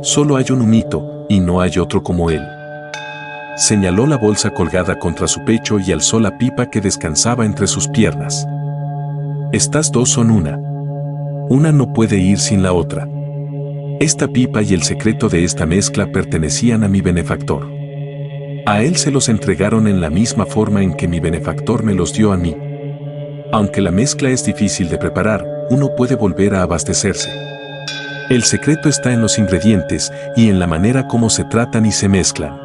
Solo hay un humito y no hay otro como él. Señaló la bolsa colgada contra su pecho y alzó la pipa que descansaba entre sus piernas. Estas dos son una. Una no puede ir sin la otra. Esta pipa y el secreto de esta mezcla pertenecían a mi benefactor. A él se los entregaron en la misma forma en que mi benefactor me los dio a mí. Aunque la mezcla es difícil de preparar, uno puede volver a abastecerse. El secreto está en los ingredientes y en la manera como se tratan y se mezclan.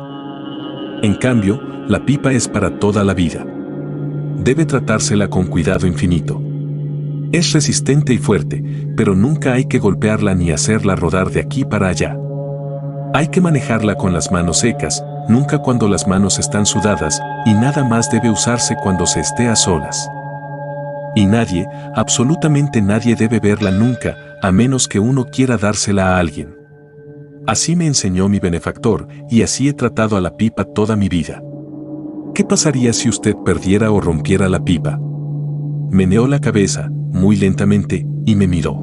En cambio, la pipa es para toda la vida. Debe tratársela con cuidado infinito. Es resistente y fuerte, pero nunca hay que golpearla ni hacerla rodar de aquí para allá. Hay que manejarla con las manos secas, nunca cuando las manos están sudadas, y nada más debe usarse cuando se esté a solas. Y nadie, absolutamente nadie debe verla nunca, a menos que uno quiera dársela a alguien. Así me enseñó mi benefactor, y así he tratado a la pipa toda mi vida. ¿Qué pasaría si usted perdiera o rompiera la pipa? Meneó la cabeza, muy lentamente, y me miró.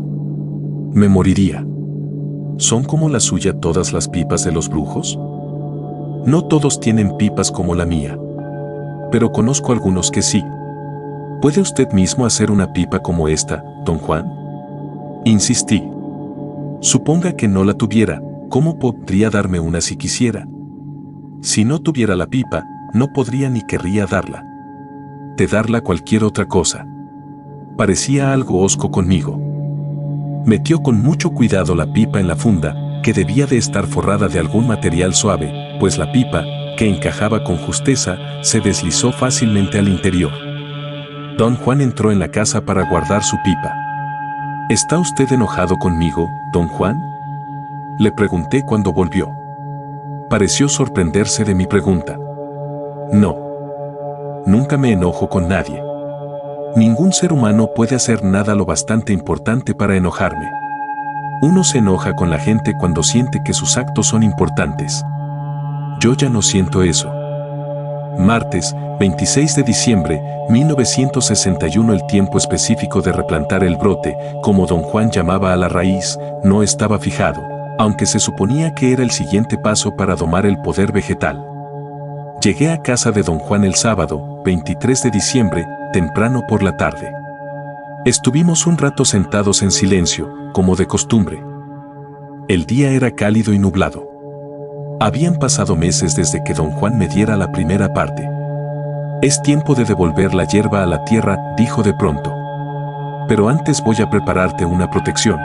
Me moriría. ¿Son como la suya todas las pipas de los brujos? No todos tienen pipas como la mía. Pero conozco algunos que sí. ¿Puede usted mismo hacer una pipa como esta, don Juan? Insistí. Suponga que no la tuviera, ¿cómo podría darme una si quisiera? Si no tuviera la pipa, no podría ni querría darla. De darla cualquier otra cosa. Parecía algo hosco conmigo. Metió con mucho cuidado la pipa en la funda, que debía de estar forrada de algún material suave, pues la pipa, que encajaba con justeza, se deslizó fácilmente al interior. Don Juan entró en la casa para guardar su pipa. ¿Está usted enojado conmigo, don Juan? Le pregunté cuando volvió. Pareció sorprenderse de mi pregunta. No. Nunca me enojo con nadie. Ningún ser humano puede hacer nada lo bastante importante para enojarme. Uno se enoja con la gente cuando siente que sus actos son importantes. Yo ya no siento eso. Martes, 26 de diciembre, 1961. El tiempo específico de replantar el brote, como don Juan llamaba a la raíz, no estaba fijado, aunque se suponía que era el siguiente paso para domar el poder vegetal. Llegué a casa de don Juan el sábado, 23 de diciembre, temprano por la tarde. Estuvimos un rato sentados en silencio, como de costumbre. El día era cálido y nublado. Habían pasado meses desde que don Juan me diera la primera parte. Es tiempo de devolver la hierba a la tierra, dijo de pronto. Pero antes voy a prepararte una protección.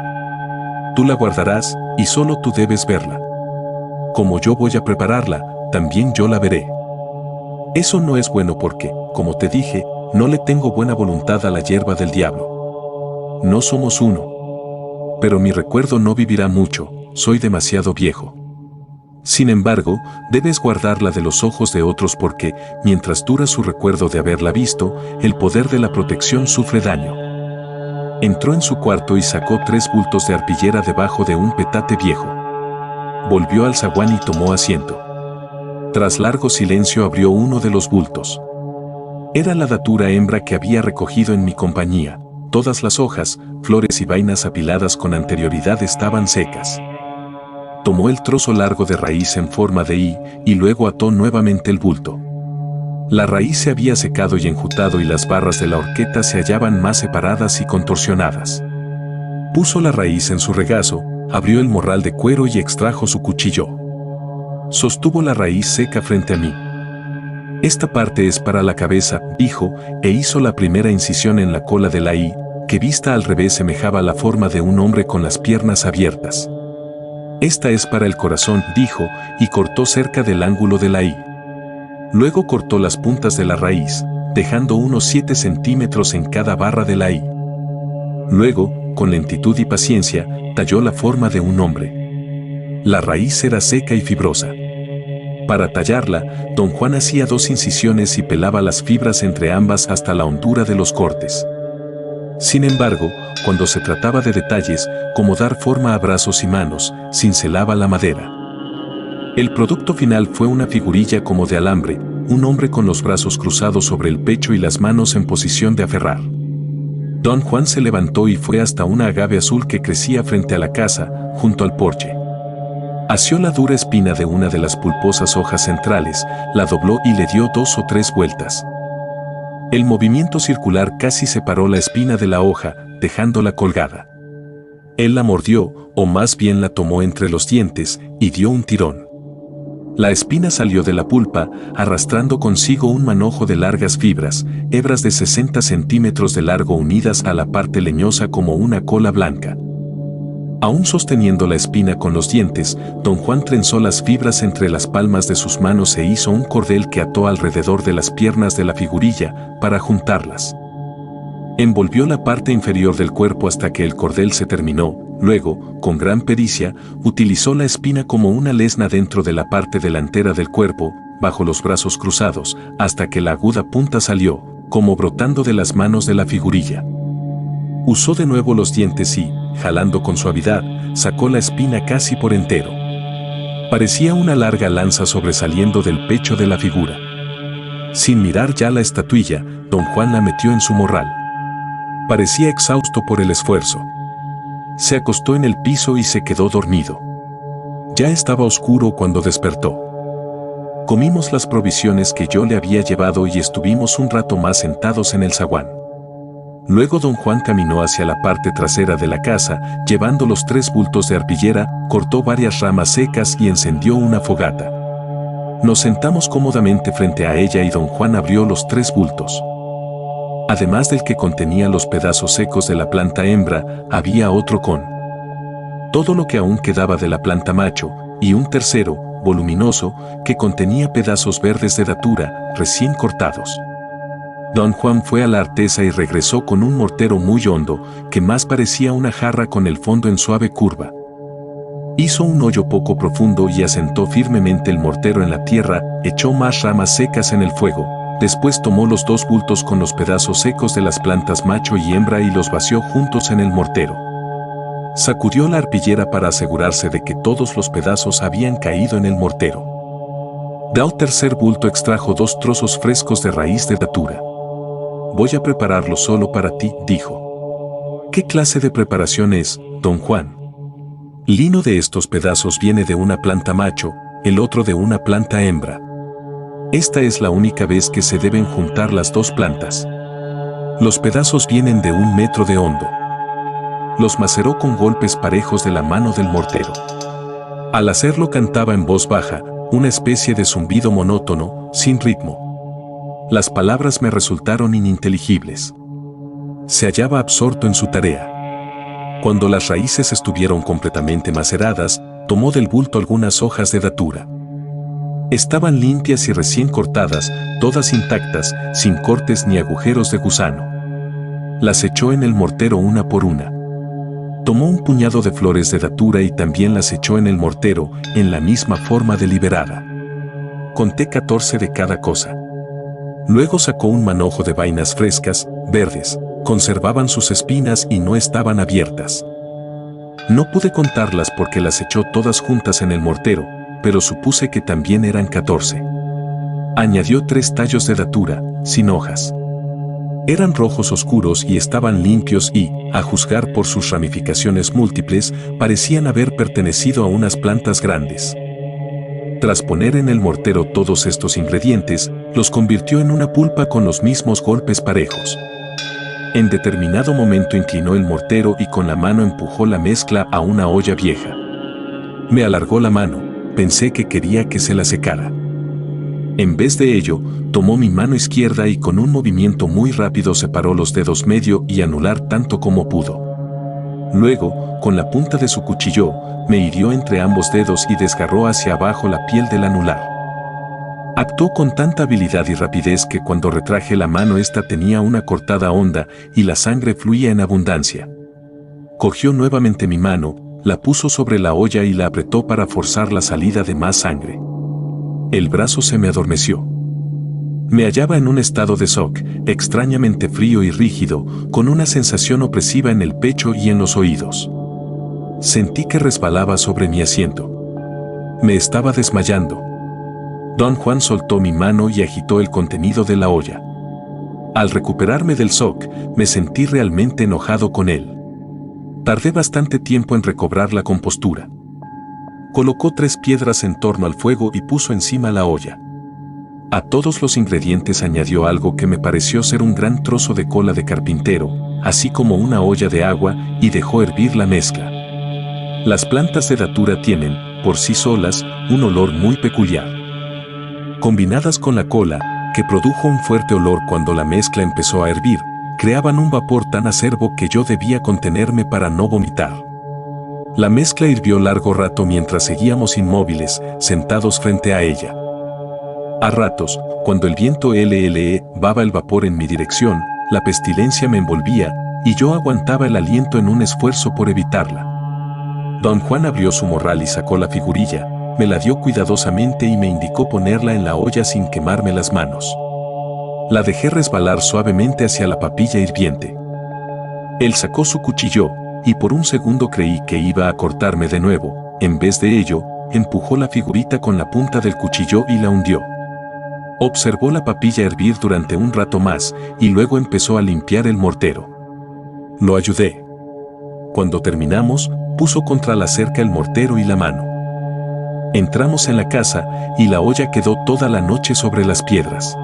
Tú la guardarás, y solo tú debes verla. Como yo voy a prepararla, también yo la veré. Eso no es bueno porque, como te dije, no le tengo buena voluntad a la hierba del diablo. No somos uno. Pero mi recuerdo no vivirá mucho, soy demasiado viejo. Sin embargo, debes guardarla de los ojos de otros porque, mientras dura su recuerdo de haberla visto, el poder de la protección sufre daño. Entró en su cuarto y sacó 3 bultos de arpillera debajo de un petate viejo. Volvió al zaguán y tomó asiento. Tras largo silencio abrió uno de los bultos. Era la datura hembra que había recogido en mi compañía. Todas las hojas, flores y vainas apiladas con anterioridad estaban secas. Tomó el trozo largo de raíz en forma de I y luego ató nuevamente el bulto. La raíz se había secado y enjutado y las barras de la horqueta se hallaban más separadas y contorsionadas. Puso la raíz en su regazo, abrió el morral de cuero y extrajo su cuchillo. Sostuvo la raíz seca frente a mí. Esta parte es para la cabeza, dijo, e hizo la primera incisión en la cola de la I, que vista al revés semejaba la forma de un hombre con las piernas abiertas. Esta es para el corazón, dijo, y cortó cerca del ángulo de la I. Luego cortó las puntas de la raíz, dejando unos 7 centímetros en cada barra de la I. Luego, con lentitud y paciencia, talló la forma de un hombre. La raíz era seca y fibrosa. Para tallarla, don Juan hacía 2 incisiones y pelaba las fibras entre ambas hasta la hondura de los cortes. Sin embargo, cuando se trataba de detalles, como dar forma a brazos y manos, cincelaba la madera. El producto final fue una figurilla como de alambre, un hombre con los brazos cruzados sobre el pecho y las manos en posición de aferrar. Don Juan se levantó y fue hasta una agave azul que crecía frente a la casa, junto al porche. Asió la dura espina de una de las pulposas hojas centrales, la dobló y le dio 2 o 3 vueltas. El movimiento circular casi separó la espina de la hoja, dejándola colgada. Él la mordió, o más bien la tomó entre los dientes, y dio un tirón. La espina salió de la pulpa, arrastrando consigo un manojo de largas fibras, hebras de 60 centímetros de largo unidas a la parte leñosa como una cola blanca. Aún sosteniendo la espina con los dientes, don Juan trenzó las fibras entre las palmas de sus manos e hizo un cordel que ató alrededor de las piernas de la figurilla, para juntarlas. Envolvió la parte inferior del cuerpo hasta que el cordel se terminó, luego, con gran pericia, utilizó la espina como una lesna dentro de la parte delantera del cuerpo, bajo los brazos cruzados, hasta que la aguda punta salió, como brotando de las manos de la figurilla. Usó de nuevo los dientes y, jalando con suavidad, sacó la espina casi por entero. Parecía una larga lanza sobresaliendo del pecho de la figura. Sin mirar ya la estatuilla, don Juan la metió en su morral. Parecía exhausto por el esfuerzo. Se acostó en el piso y se quedó dormido. Ya estaba oscuro cuando despertó. Comimos las provisiones que yo le había llevado y estuvimos un rato más sentados en el zaguán. Luego don Juan caminó hacia la parte trasera de la casa, llevando los 3 bultos de arpillera, cortó varias ramas secas y encendió una fogata. Nos sentamos cómodamente frente a ella y don Juan abrió los 3 bultos. Además del que contenía los pedazos secos de la planta hembra, había otro con todo lo que aún quedaba de la planta macho, y un tercero, voluminoso, que contenía pedazos verdes de datura, recién cortados. Don Juan fue a la artesa y regresó con un mortero muy hondo, que más parecía una jarra con el fondo en suave curva. Hizo un hoyo poco profundo y asentó firmemente el mortero en la tierra, echó más ramas secas en el fuego, después tomó los 2 bultos con los pedazos secos de las plantas macho y hembra y los vació juntos en el mortero. Sacudió la arpillera para asegurarse de que todos los pedazos habían caído en el mortero. Del tercer bulto extrajo 2 trozos frescos de raíz de datura. Voy a prepararlo solo para ti, dijo. ¿Qué clase de preparación es, don Juan? Lino de estos pedazos viene de una planta macho, el otro de una planta hembra. Esta es la única vez que se deben juntar las 2 plantas. Los pedazos vienen de 1 metro de hondo. Los maceró con golpes parejos de la mano del mortero. Al hacerlo cantaba en voz baja, una especie de zumbido monótono, sin ritmo. Las palabras me resultaron ininteligibles. Se hallaba absorto en su tarea. Cuando las raíces estuvieron completamente maceradas, tomó del bulto algunas hojas de datura. Estaban limpias y recién cortadas, todas intactas, sin cortes ni agujeros de gusano. Las echó en el mortero una por una. Tomó un puñado de flores de datura y también las echó en el mortero, en la misma forma deliberada. Conté 14 de cada cosa. Luego sacó un manojo de vainas frescas, verdes, conservaban sus espinas y no estaban abiertas. No pude contarlas porque las echó todas juntas en el mortero, pero supuse que también eran 14. Añadió 3 tallos de datura, sin hojas. Eran rojos oscuros y estaban limpios y, a juzgar por sus ramificaciones múltiples, parecían haber pertenecido a unas plantas grandes. Tras poner en el mortero todos estos ingredientes, los convirtió en una pulpa con los mismos golpes parejos. En determinado momento inclinó el mortero y con la mano empujó la mezcla a una olla vieja. Me alargó la mano, pensé que quería que se la secara. En vez de ello, tomó mi mano izquierda y con un movimiento muy rápido separó los dedos medio y anular tanto como pudo. Luego, con la punta de su cuchillo, me hirió entre ambos dedos y desgarró hacia abajo la piel del anular. Actuó con tanta habilidad y rapidez que cuando retraje la mano esta tenía una cortada honda y la sangre fluía en abundancia. Cogió nuevamente mi mano, la puso sobre la olla y la apretó para forzar la salida de más sangre. El brazo se me adormeció. Me hallaba en un estado de shock, extrañamente frío y rígido, con una sensación opresiva en el pecho y en los oídos. Sentí que resbalaba sobre mi asiento. Me estaba desmayando. Don Juan soltó mi mano y agitó el contenido de la olla. Al recuperarme del shock, me sentí realmente enojado con él. Tardé bastante tiempo en recobrar la compostura. Colocó 3 piedras en torno al fuego y puso encima la olla. A todos los ingredientes añadió algo que me pareció ser un gran trozo de cola de carpintero, así como una olla de agua, y dejó hervir la mezcla. Las plantas de datura tienen, por sí solas, un olor muy peculiar. Combinadas con la cola, que produjo un fuerte olor cuando la mezcla empezó a hervir, creaban un vapor tan acerbo que yo debía contenerme para no vomitar. La mezcla hirvió largo rato mientras seguíamos inmóviles, sentados frente a ella. A ratos, cuando el viento llevaba el vapor en mi dirección, la pestilencia me envolvía, y yo aguantaba el aliento en un esfuerzo por evitarla. Don Juan abrió su morral y sacó la figurilla, me la dio cuidadosamente y me indicó ponerla en la olla sin quemarme las manos. La dejé resbalar suavemente hacia la papilla hirviente. Él sacó su cuchillo, y por un segundo creí que iba a cortarme de nuevo. En vez de ello, empujó la figurita con la punta del cuchillo y la hundió. Observó la papilla hervir durante un rato más y luego empezó a limpiar el mortero. Lo ayudé. Cuando terminamos, puso contra la cerca el mortero y la mano. Entramos en la casa y la olla quedó toda la noche sobre las piedras.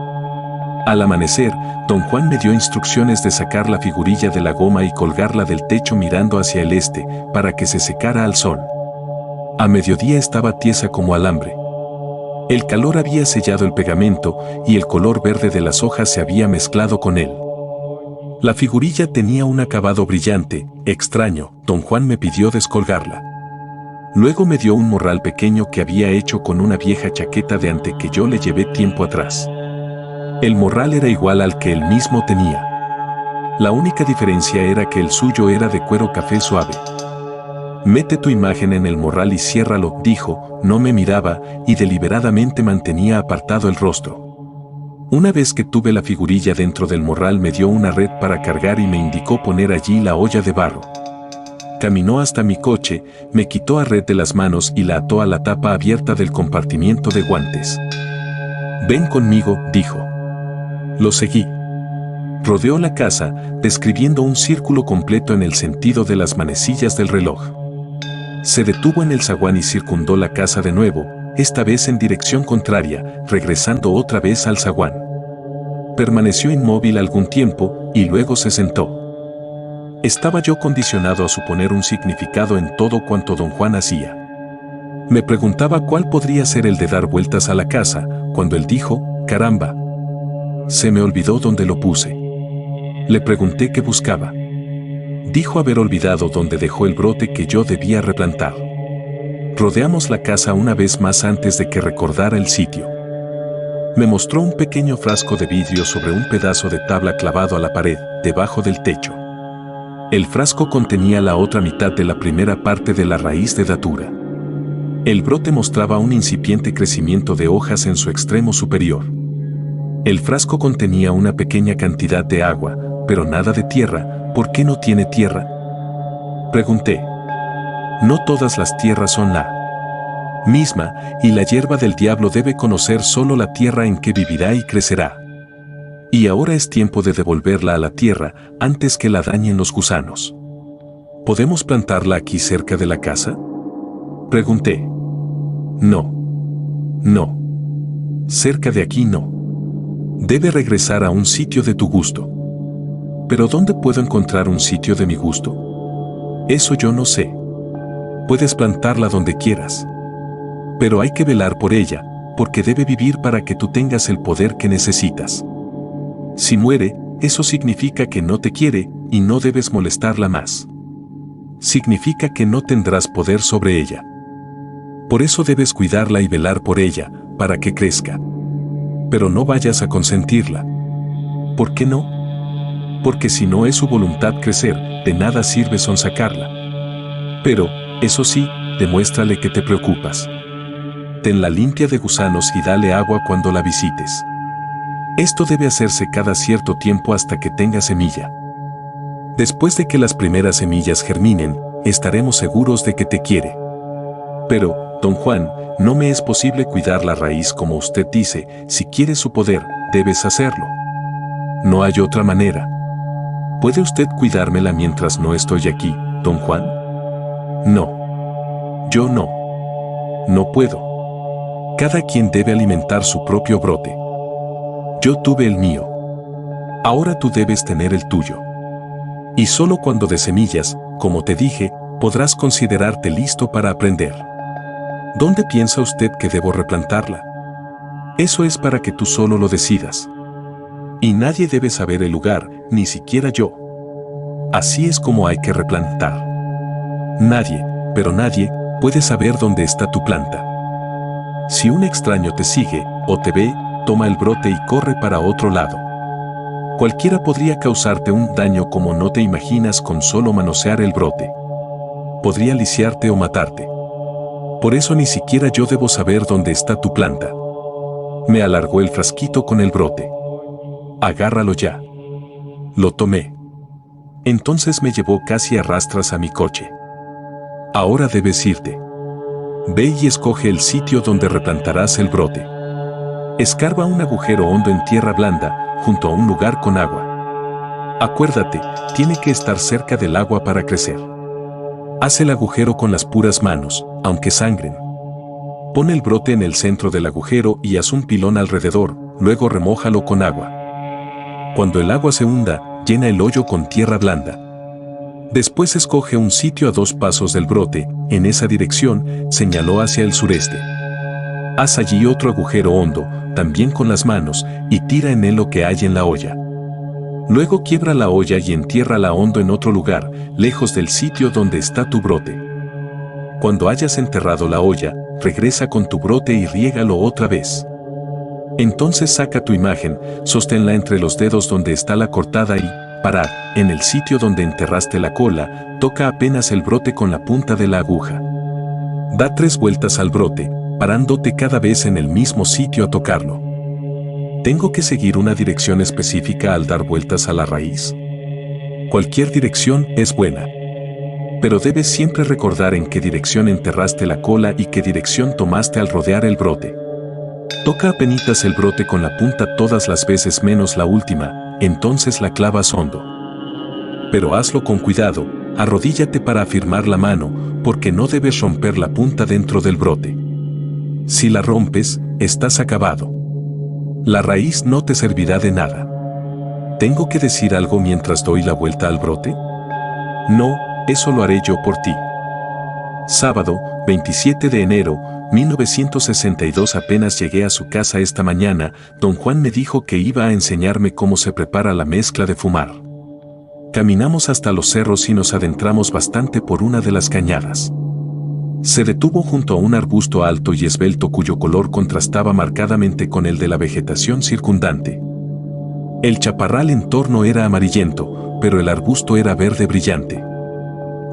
Al amanecer, don Juan me dio instrucciones de sacar la figurilla de la goma y colgarla del techo mirando hacia el este, para que se secara al sol. A mediodía estaba tiesa como alambre. El calor había sellado el pegamento y el color verde de las hojas se había mezclado con él. La figurilla tenía un acabado brillante, extraño. Don Juan me pidió descolgarla. Luego me dio un morral pequeño que había hecho con una vieja chaqueta de ante que yo le llevé tiempo atrás. El morral era igual al que él mismo tenía. La única diferencia era que el suyo era de cuero café suave. Mete tu imagen en el morral y ciérralo, dijo. No me miraba y deliberadamente mantenía apartado el rostro. Una vez que tuve la figurilla dentro del morral me dio una red para cargar y me indicó poner allí la olla de barro. Caminó hasta mi coche, me quitó a red de las manos y la ató a la tapa abierta del compartimiento de guantes. Ven conmigo, dijo. Lo seguí. Rodeó la casa, describiendo un círculo completo en el sentido de las manecillas del reloj. Se detuvo en el zaguán y circundó la casa de nuevo, esta vez en dirección contraria, regresando otra vez al zaguán. Permaneció inmóvil algún tiempo y luego se sentó. Estaba yo condicionado a suponer un significado en todo cuanto don Juan hacía. Me preguntaba cuál podría ser el de dar vueltas a la casa, cuando él dijo, caramba. Se me olvidó dónde lo puse. Le pregunté qué buscaba. Dijo haber olvidado dónde dejó el brote que yo debía replantar. Rodeamos la casa una vez más antes de que recordara el sitio. Me mostró un pequeño frasco de vidrio sobre un pedazo de tabla clavado a la pared, debajo del techo. El frasco contenía la otra mitad de la primera parte de la raíz de datura. El brote mostraba un incipiente crecimiento de hojas en su extremo superior. El frasco contenía una pequeña cantidad de agua, pero nada de tierra. ¿Por qué no tiene tierra?, pregunté. No todas las tierras son la misma, y la hierba del diablo debe conocer solo la tierra en que vivirá y crecerá. Y ahora es tiempo de devolverla a la tierra antes que la dañen los gusanos. ¿Podemos plantarla aquí cerca de la casa?, pregunté. No. No. Cerca de aquí no. Debe regresar a un sitio de tu gusto. ¿Pero dónde puedo encontrar un sitio de mi gusto? Eso yo no sé. Puedes plantarla donde quieras. Pero hay que velar por ella, porque debe vivir para que tú tengas el poder que necesitas. Si muere, eso significa que no te quiere y no debes molestarla más. Significa que no tendrás poder sobre ella. Por eso debes cuidarla y velar por ella, para que crezca. Pero no vayas a consentirla. ¿Por qué no? Porque si no es su voluntad crecer, de nada sirve sonsacarla. Pero, eso sí, demuéstrale que te preocupas. Tenla limpia de gusanos y dale agua cuando la visites. Esto debe hacerse cada cierto tiempo hasta que tenga semilla. Después de que las primeras semillas germinen, estaremos seguros de que te quiere. Pero, don Juan, no me es posible cuidar la raíz como usted dice. Si quieres su poder, debes hacerlo. No hay otra manera. ¿Puede usted cuidármela mientras no estoy aquí, don Juan? No. Yo no. No puedo. Cada quien debe alimentar su propio brote. Yo tuve el mío. Ahora tú debes tener el tuyo. Y solo cuando de semillas, como te dije, podrás considerarte listo para aprender. ¿Dónde piensa usted que debo replantarla? Eso es para que tú solo lo decidas. Y nadie debe saber el lugar, ni siquiera yo. Así es como hay que replantar. Nadie, pero nadie, puede saber dónde está tu planta. Si un extraño te sigue, o te ve, toma el brote y corre para otro lado. Cualquiera podría causarte un daño como no te imaginas con solo manosear el brote. Podría lisiarte o matarte. Por eso ni siquiera yo debo saber dónde está tu planta. Me alargó el frasquito con el brote. Agárralo ya. Lo tomé. Entonces me llevó casi a rastras a mi coche. Ahora debes irte. Ve y escoge el sitio donde replantarás el brote. Escarba un agujero hondo en tierra blanda, junto a un lugar con agua. Acuérdate, tiene que estar cerca del agua para crecer. Haz el agujero con las puras manos, aunque sangren. Pon el brote en el centro del agujero y haz un pilón alrededor, luego remójalo con agua. Cuando el agua se hunda, llena el hoyo con tierra blanda. Después escoge un sitio a 2 pasos del brote, en esa dirección, señaló hacia el sureste. Haz allí otro agujero hondo, también con las manos, y tira en él lo que hay en la olla. Luego quiebra la olla y entiérrala hondo en otro lugar, lejos del sitio donde está tu brote. Cuando hayas enterrado la olla, regresa con tu brote y riégalo otra vez. Entonces saca tu imagen, sosténla entre los dedos donde está la cortada y, parad, en el sitio donde enterraste la cola, toca apenas el brote con la punta de la aguja. Da 3 vueltas al brote, parándote cada vez en el mismo sitio a tocarlo. ¿Tengo que seguir una dirección específica al dar vueltas a la raíz? Cualquier dirección es buena. Pero debes siempre recordar en qué dirección enterraste la cola y qué dirección tomaste al rodear el brote. Toca apenitas el brote con la punta todas las veces menos la última, entonces la clavas hondo. Pero hazlo con cuidado, arrodíllate para afirmar la mano, porque no debes romper la punta dentro del brote. Si la rompes, estás acabado. La raíz no te servirá de nada. ¿Tengo que decir algo mientras doy la vuelta al brote? No, eso lo haré yo por ti. Sábado, 27 de enero, 1962. Apenas llegué a su casa esta mañana, don Juan me dijo que iba a enseñarme cómo se prepara la mezcla de fumar. Caminamos hasta los cerros y nos adentramos bastante por una de las cañadas. Se detuvo junto a un arbusto alto y esbelto cuyo color contrastaba marcadamente con el de la vegetación circundante. El chaparral en torno era amarillento, pero el arbusto era verde brillante.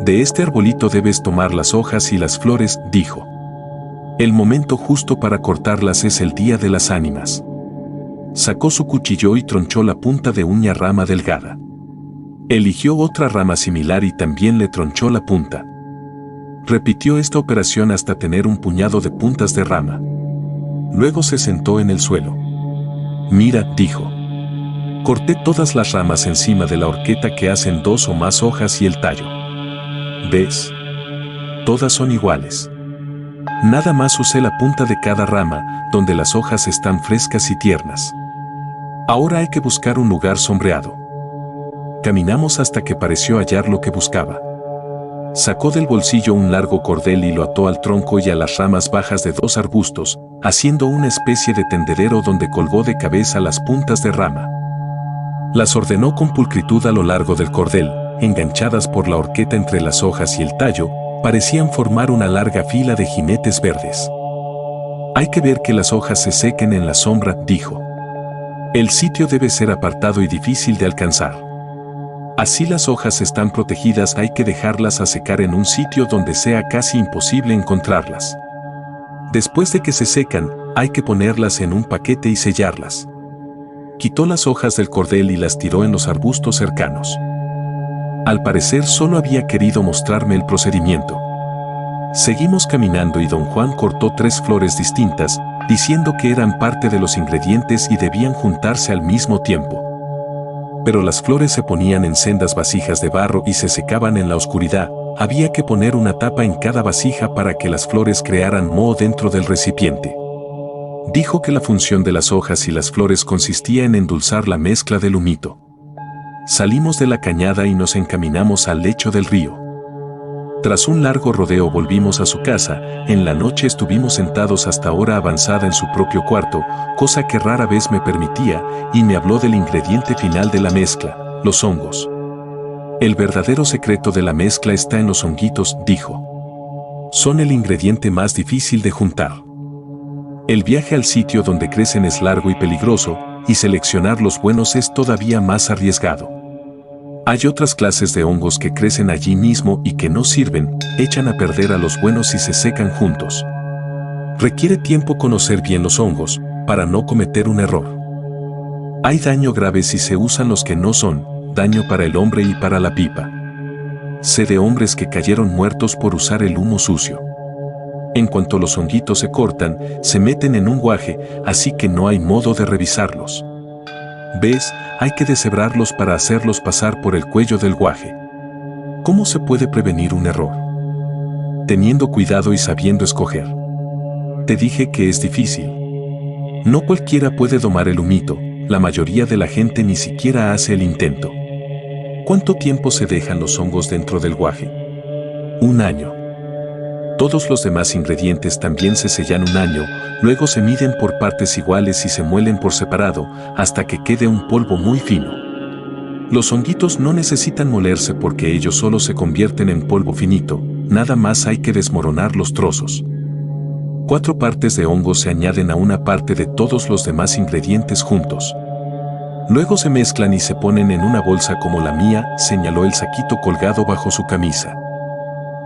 De este arbolito debes tomar las hojas y las flores, dijo. El momento justo para cortarlas es el día de las ánimas. Sacó su cuchillo y tronchó la punta de una rama delgada. Eligió otra rama similar y también le tronchó la punta. Repitió esta operación hasta tener un puñado de puntas de rama. Luego se sentó en el suelo. Mira, dijo. Corté todas las ramas encima de la horqueta que hacen 2 o más hojas y el tallo. ¿Ves? Todas son iguales. Nada más usé la punta de cada rama, donde las hojas están frescas y tiernas. Ahora hay que buscar un lugar sombreado. Caminamos hasta que pareció hallar lo que buscaba. Sacó del bolsillo un largo cordel y lo ató al tronco y a las ramas bajas de 2 arbustos, haciendo una especie de tendedero donde colgó de cabeza las puntas de rama. Las ordenó con pulcritud a lo largo del cordel, enganchadas por la horqueta entre las hojas y el tallo, parecían formar una larga fila de jinetes verdes. Hay que ver que las hojas se sequen en la sombra, dijo. El sitio debe ser apartado y difícil de alcanzar. Así las hojas están protegidas, hay que dejarlas a secar en un sitio donde sea casi imposible encontrarlas. Después de que se secan, hay que ponerlas en un paquete y sellarlas. Quitó las hojas del cordel y las tiró en los arbustos cercanos. Al parecer solo había querido mostrarme el procedimiento. Seguimos caminando y don Juan cortó 3 flores distintas, diciendo que eran parte de los ingredientes y debían juntarse al mismo tiempo. Pero las flores se ponían en sendas vasijas de barro y se secaban en la oscuridad. Había que poner una tapa en cada vasija para que las flores crearan moho dentro del recipiente. Dijo que la función de las hojas y las flores consistía en endulzar la mezcla del humito. Salimos de la cañada y nos encaminamos al lecho del río. Tras un largo rodeo volvimos a su casa. En la noche estuvimos sentados hasta hora avanzada en su propio cuarto, cosa que rara vez me permitía, y me habló del ingrediente final de la mezcla, los hongos. El verdadero secreto de la mezcla está en los honguitos, dijo. Son el ingrediente más difícil de juntar. El viaje al sitio donde crecen es largo y peligroso, y seleccionar los buenos es todavía más arriesgado. Hay otras clases de hongos que crecen allí mismo y que no sirven, echan a perder a los buenos y se secan juntos. Requiere tiempo conocer bien los hongos, para no cometer un error. Hay daño grave si se usan los que no son, daño para el hombre y para la pipa. Sé de hombres que cayeron muertos por usar el humo sucio. En cuanto los honguitos se cortan, se meten en un guaje, así que no hay modo de revisarlos. ¿Ves? Hay que deshebrarlos para hacerlos pasar por el cuello del guaje. ¿Cómo se puede prevenir un error? Teniendo cuidado y sabiendo escoger. Te dije que es difícil. No cualquiera puede domar el humito, la mayoría de la gente ni siquiera hace el intento. ¿Cuánto tiempo se dejan los hongos dentro del guaje? 1 año. Todos los demás ingredientes también se sellan 1 año, luego se miden por partes iguales y se muelen por separado, hasta que quede un polvo muy fino. Los honguitos no necesitan molerse porque ellos solo se convierten en polvo finito, nada más hay que desmoronar los trozos. 4 partes de hongos se añaden a una parte de todos los demás ingredientes juntos. Luego se mezclan y se ponen en una bolsa como la mía, señaló el saquito colgado bajo su camisa.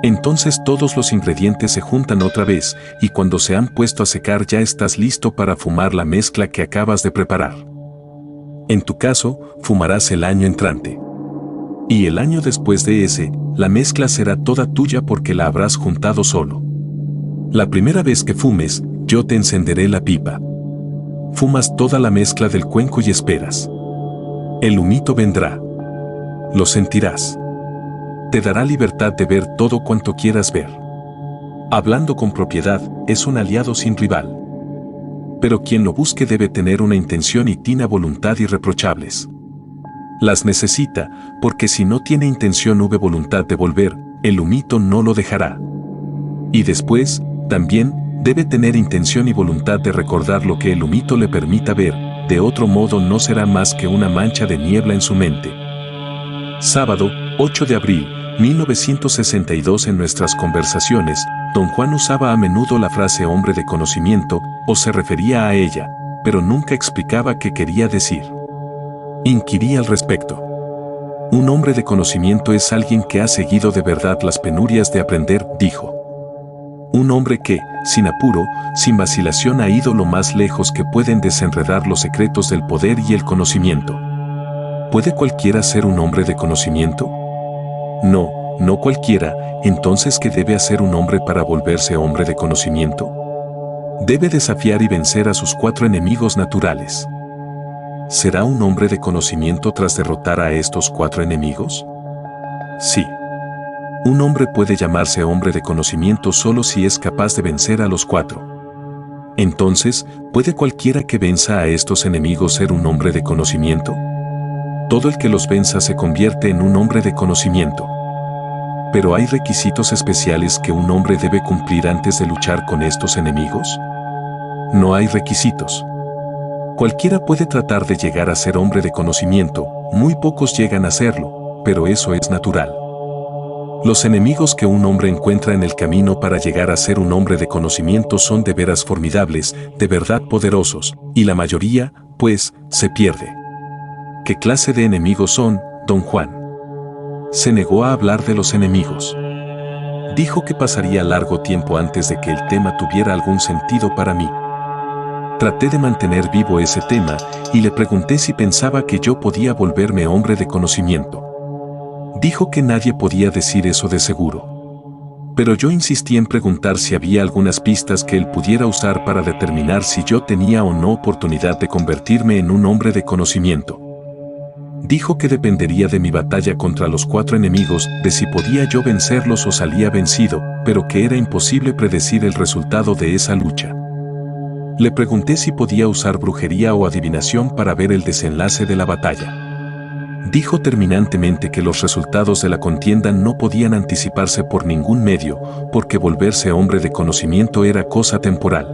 Entonces todos los ingredientes se juntan otra vez y cuando se han puesto a secar ya estás listo para fumar la mezcla que acabas de preparar. En tu caso, fumarás el año entrante. Y el año después de ese, la mezcla será toda tuya porque la habrás juntado solo. La primera vez que fumes, yo te encenderé la pipa. Fumas toda la mezcla del cuenco y esperas. El humito vendrá. Lo sentirás. Te dará libertad de ver todo cuanto quieras ver. Hablando con propiedad, es un aliado sin rival. Pero quien lo busque debe tener una intención y tina voluntad irreprochables. Las necesita, porque si no tiene intención u voluntad de volver, el humito no lo dejará. Y después, también, debe tener intención y voluntad de recordar lo que el humito le permita ver, de otro modo no será más que una mancha de niebla en su mente. Sábado, 8 de abril, 1962. En nuestras conversaciones, don Juan usaba a menudo la frase hombre de conocimiento, o se refería a ella, pero nunca explicaba qué quería decir. Inquirí al respecto. Un hombre de conocimiento es alguien que ha seguido de verdad las penurias de aprender, dijo. Un hombre que, sin apuro, sin vacilación ha ido lo más lejos que pueden desenredar los secretos del poder y el conocimiento. ¿Puede cualquiera ser un hombre de conocimiento? No, no cualquiera. Entonces, ¿qué debe hacer un hombre para volverse hombre de conocimiento? Debe desafiar y vencer a sus 4 enemigos naturales. ¿Será un hombre de conocimiento tras derrotar a estos 4 enemigos? Sí. Un hombre puede llamarse hombre de conocimiento solo si es capaz de vencer a los 4. Entonces, ¿puede cualquiera que venza a estos enemigos ser un hombre de conocimiento? Todo el que los venza se convierte en un hombre de conocimiento. ¿Pero hay requisitos especiales que un hombre debe cumplir antes de luchar con estos enemigos? No hay requisitos. Cualquiera puede tratar de llegar a ser hombre de conocimiento, muy pocos llegan a serlo, pero eso es natural. Los enemigos que un hombre encuentra en el camino para llegar a ser un hombre de conocimiento son de veras formidables, de verdad poderosos, y la mayoría, pues, se pierde. ¿Qué clase de enemigos son, don Juan? Se negó a hablar de los enemigos. Dijo que pasaría largo tiempo antes de que el tema tuviera algún sentido para mí. Traté de mantener vivo ese tema y le pregunté si pensaba que yo podía volverme hombre de conocimiento. Dijo que nadie podía decir eso de seguro. Pero yo insistí en preguntar si había algunas pistas que él pudiera usar para determinar si yo tenía o no oportunidad de convertirme en un hombre de conocimiento. Dijo que dependería de mi batalla contra los 4 enemigos, de si podía yo vencerlos o salía vencido, pero que era imposible predecir el resultado de esa lucha. Le pregunté si podía usar brujería o adivinación para ver el desenlace de la batalla. Dijo terminantemente que los resultados de la contienda no podían anticiparse por ningún medio, porque volverse hombre de conocimiento era cosa temporal.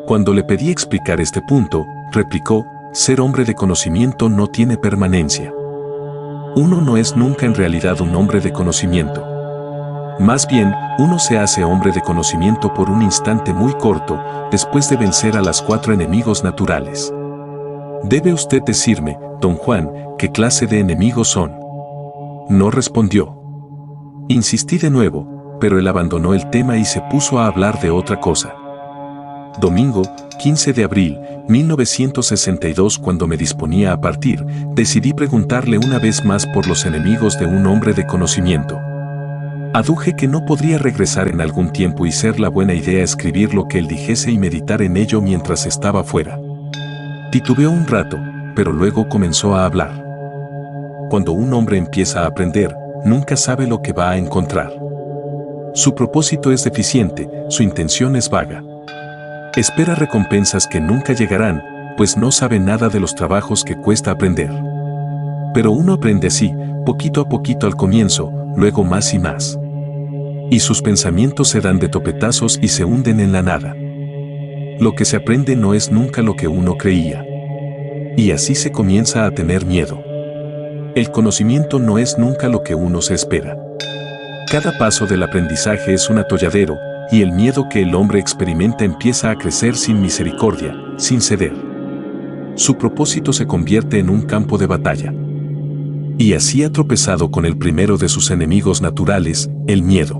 Cuando le pedí explicar este punto, replicó: ser hombre de conocimiento no tiene permanencia. Uno no es nunca en realidad un hombre de conocimiento. Más bien, uno se hace hombre de conocimiento por un instante muy corto, después de vencer a las 4 enemigos naturales. Debe usted decirme, don Juan, ¿qué clase de enemigos son? No respondió. Insistí de nuevo, pero él abandonó el tema y se puso a hablar de otra cosa. Domingo, 15 de abril, 1962. Cuando me disponía a partir, decidí preguntarle una vez más por los enemigos de un hombre de conocimiento. Aduje que no podría regresar en algún tiempo y ser la buena idea escribir lo que él dijese y meditar en ello mientras estaba fuera. Titubeó un rato, pero luego comenzó a hablar. Cuando un hombre empieza a aprender, nunca sabe lo que va a encontrar. Su propósito es deficiente, su intención es vaga. Espera recompensas que nunca llegarán, pues no sabe nada de los trabajos que cuesta aprender. Pero uno aprende así, poquito a poquito al comienzo, luego más y más. Y sus pensamientos se dan de topetazos y se hunden en la nada. Lo que se aprende no es nunca lo que uno creía. Y así se comienza a tener miedo. El conocimiento no es nunca lo que uno se espera. Cada paso del aprendizaje es un atolladero, y el miedo que el hombre experimenta empieza a crecer sin misericordia, sin ceder. Su propósito se convierte en un campo de batalla. Y así ha tropezado con el primero de sus enemigos naturales, el miedo.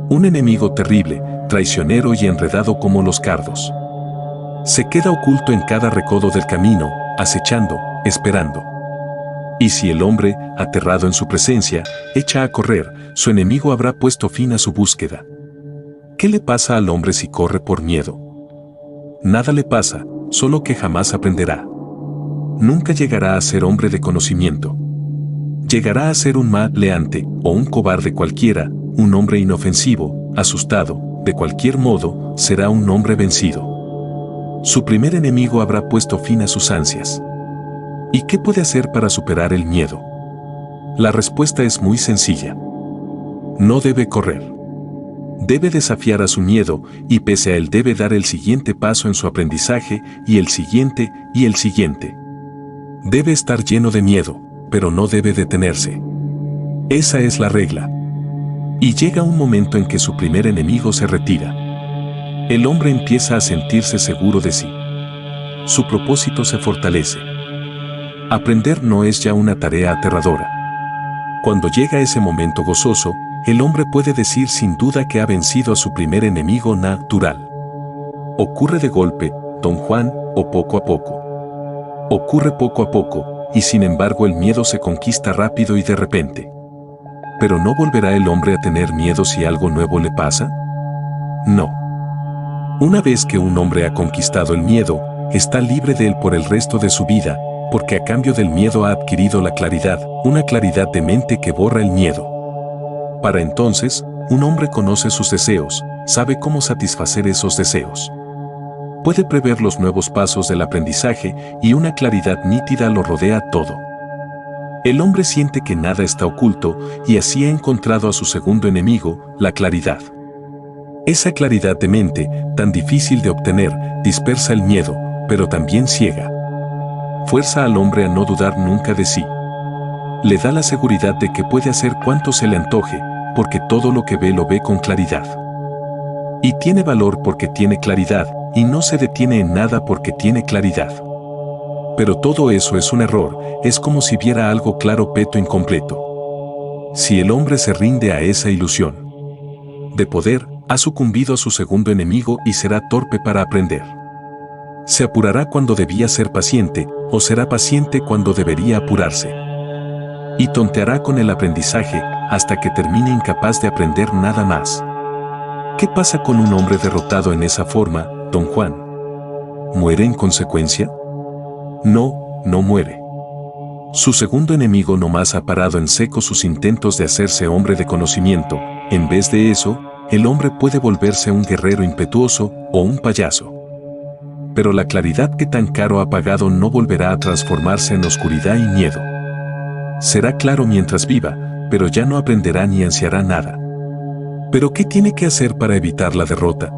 Un enemigo terrible, traicionero y enredado como los cardos. Se queda oculto en cada recodo del camino, acechando, esperando. Y si el hombre, aterrado en su presencia, echa a correr, su enemigo habrá puesto fin a su búsqueda. ¿Qué le pasa al hombre si corre por miedo? Nada le pasa, solo que jamás aprenderá. Nunca llegará a ser hombre de conocimiento. Llegará a ser un maleante o un cobarde cualquiera, un hombre inofensivo, asustado, de cualquier modo, será un hombre vencido. Su primer enemigo habrá puesto fin a sus ansias. ¿Y qué puede hacer para superar el miedo? La respuesta es muy sencilla. No debe correr. Debe desafiar a su miedo y pese a él debe dar el siguiente paso en su aprendizaje y el siguiente y el siguiente. Debe estar lleno de miedo, pero no debe detenerse. Esa es la regla. Y llega un momento en que su primer enemigo se retira. El hombre empieza a sentirse seguro de sí. Su propósito se fortalece. Aprender no es ya una tarea aterradora. Cuando llega ese momento gozoso, el hombre puede decir sin duda que ha vencido a su primer enemigo natural. Ocurre de golpe, don Juan, o poco a poco. Ocurre poco a poco, y sin embargo el miedo se conquista rápido y de repente. ¿Pero no volverá el hombre a tener miedo si algo nuevo le pasa? No. Una vez que un hombre ha conquistado el miedo, está libre de él por el resto de su vida, porque a cambio del miedo ha adquirido la claridad, una claridad de mente que borra el miedo. Para entonces, un hombre conoce sus deseos, sabe cómo satisfacer esos deseos. Puede prever los nuevos pasos del aprendizaje y una claridad nítida lo rodea todo. El hombre siente que nada está oculto y así ha encontrado a su segundo enemigo, la claridad. Esa claridad de mente, tan difícil de obtener, dispersa el miedo, pero también ciega. Fuerza al hombre a no dudar nunca de sí. Le da la seguridad de que puede hacer cuanto se le antoje, porque todo lo que ve lo ve con claridad. Y tiene valor porque tiene claridad, y no se detiene en nada porque tiene claridad. Pero todo eso es un error, es como si viera algo claro pero incompleto. Si el hombre se rinde a esa ilusión de poder, ha sucumbido a su segundo enemigo y será torpe para aprender. Se apurará cuando debía ser paciente, o será paciente cuando debería apurarse. Y tonteará con el aprendizaje, hasta que termine incapaz de aprender nada más. ¿Qué pasa con un hombre derrotado en esa forma, don Juan? ¿Muere en consecuencia? No, no muere. Su segundo enemigo nomás ha parado en seco sus intentos de hacerse hombre de conocimiento. En vez de eso, el hombre puede volverse un guerrero impetuoso o un payaso. Pero la claridad que tan caro ha pagado no volverá a transformarse en oscuridad y miedo. Será claro mientras viva, pero ya no aprenderá ni ansiará nada. ¿Pero qué tiene que hacer para evitar la derrota?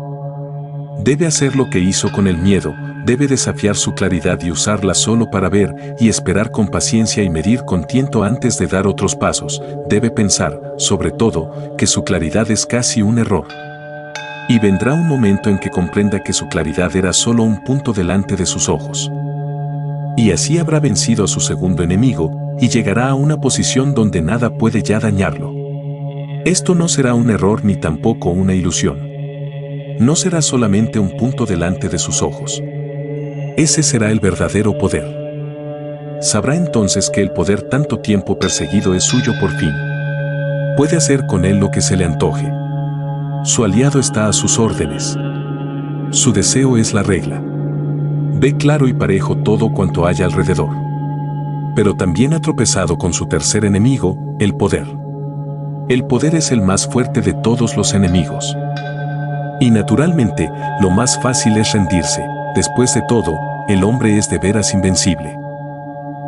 Debe hacer lo que hizo con el miedo, debe desafiar su claridad y usarla solo para ver y esperar con paciencia y medir con tiento antes de dar otros pasos. Debe pensar, sobre todo, que su claridad es casi un error. Y vendrá un momento en que comprenda que su claridad era solo un punto delante de sus ojos. Y así habrá vencido a su segundo enemigo, y llegará a una posición donde nada puede ya dañarlo. Esto no será un error ni tampoco una ilusión. No será solamente un punto delante de sus ojos. Ese será el verdadero poder. Sabrá entonces que el poder tanto tiempo perseguido es suyo por fin. Puede hacer con él lo que se le antoje. Su aliado está a sus órdenes. Su deseo es la regla. Ve claro y parejo todo cuanto haya alrededor. Pero también ha tropezado con su tercer enemigo, el poder. El poder es el más fuerte de todos los enemigos. Y naturalmente, lo más fácil es rendirse. Después de todo, el hombre es de veras invencible.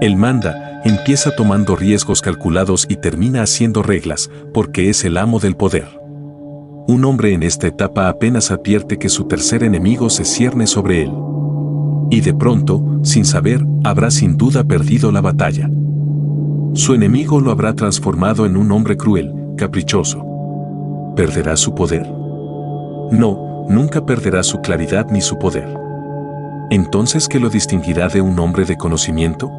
Él manda, empieza tomando riesgos calculados y termina haciendo reglas, porque es el amo del poder. Un hombre en esta etapa apenas advierte que su tercer enemigo se cierne sobre él. Y de pronto, sin saber, habrá sin duda perdido la batalla. Su enemigo lo habrá transformado en un hombre cruel, caprichoso. ¿Perderá su poder? No, nunca perderá su claridad ni su poder. ¿Entonces qué lo distinguirá de un hombre de conocimiento?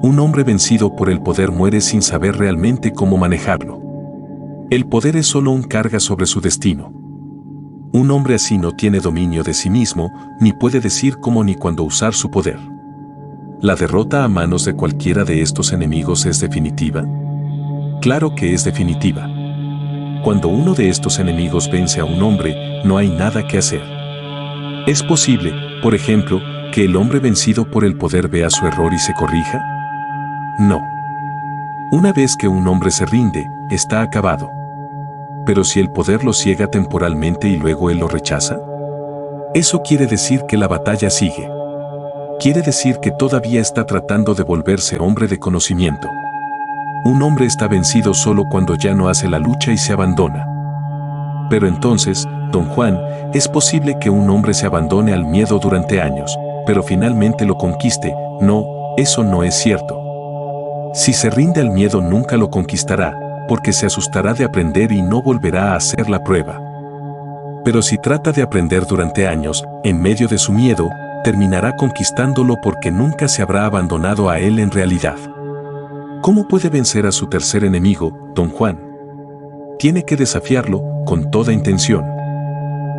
Un hombre vencido por el poder muere sin saber realmente cómo manejarlo. El poder es solo un carga sobre su destino. Un hombre así no tiene dominio de sí mismo, ni puede decir cómo ni cuándo usar su poder. ¿La derrota a manos de cualquiera de estos enemigos es definitiva? Claro que es definitiva. Cuando uno de estos enemigos vence a un hombre, no hay nada que hacer. ¿Es posible, por ejemplo, que el hombre vencido por el poder vea su error y se corrija? No. Una vez que un hombre se rinde, está acabado. Pero si el poder lo ciega temporalmente y luego él lo rechaza, eso quiere decir que la batalla sigue. Quiere decir que todavía está tratando de volverse hombre de conocimiento. Un hombre está vencido solo cuando ya no hace la lucha y se abandona. Pero entonces, don Juan, es posible que un hombre se abandone al miedo durante años, pero finalmente lo conquiste. No, eso no es cierto. Si se rinde al miedo nunca lo conquistará, porque se asustará de aprender y no volverá a hacer la prueba. Pero si trata de aprender durante años, en medio de su miedo, terminará conquistándolo porque nunca se habrá abandonado a él en realidad. ¿Cómo puede vencer a su tercer enemigo, don Juan? Tiene que desafiarlo, con toda intención.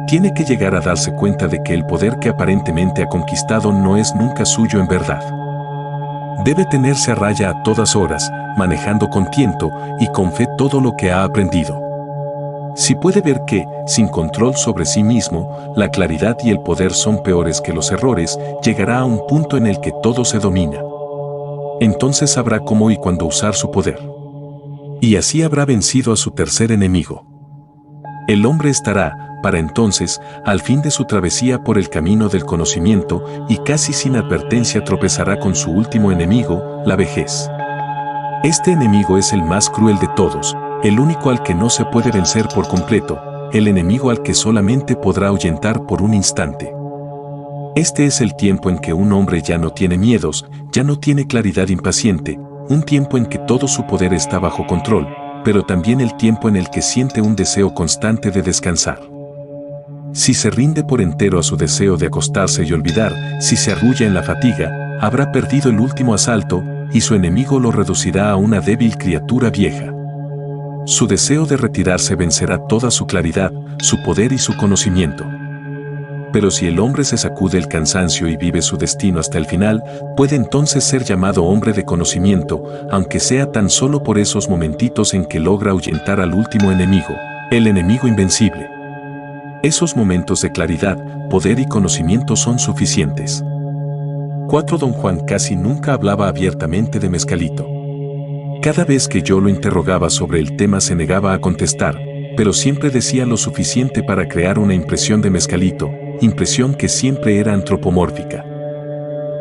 Tiene que llegar a darse cuenta de que el poder que aparentemente ha conquistado no es nunca suyo en verdad. Debe tenerse a raya a todas horas, manejando con tiento y con fe todo lo que ha aprendido. Si puede ver que, sin control sobre sí mismo, la claridad y el poder son peores que los errores, llegará a un punto en el que todo se domina. Entonces sabrá cómo y cuándo usar su poder. Y así habrá vencido a su tercer enemigo. El hombre estará, para entonces, al fin de su travesía por el camino del conocimiento y casi sin advertencia tropezará con su último enemigo, la vejez. Este enemigo es el más cruel de todos, el único al que no se puede vencer por completo, el enemigo al que solamente podrá ahuyentar por un instante. Este es el tiempo en que un hombre ya no tiene miedos, ya no tiene claridad impaciente, un tiempo en que todo su poder está bajo control, pero también el tiempo en el que siente un deseo constante de descansar. Si se rinde por entero a su deseo de acostarse y olvidar, si se arrulla en la fatiga, habrá perdido el último asalto, y su enemigo lo reducirá a una débil criatura vieja. Su deseo de retirarse vencerá toda su claridad, su poder y su conocimiento. Pero si el hombre se sacude el cansancio y vive su destino hasta el final, puede entonces ser llamado hombre de conocimiento, aunque sea tan solo por esos momentitos en que logra ahuyentar al último enemigo, el enemigo invencible. Esos momentos de claridad, poder y conocimiento son suficientes. 4. Don Juan casi nunca hablaba abiertamente de Mescalito. Cada vez que yo lo interrogaba sobre el tema se negaba a contestar, pero siempre decía lo suficiente para crear una impresión de Mescalito, impresión que siempre era antropomórfica.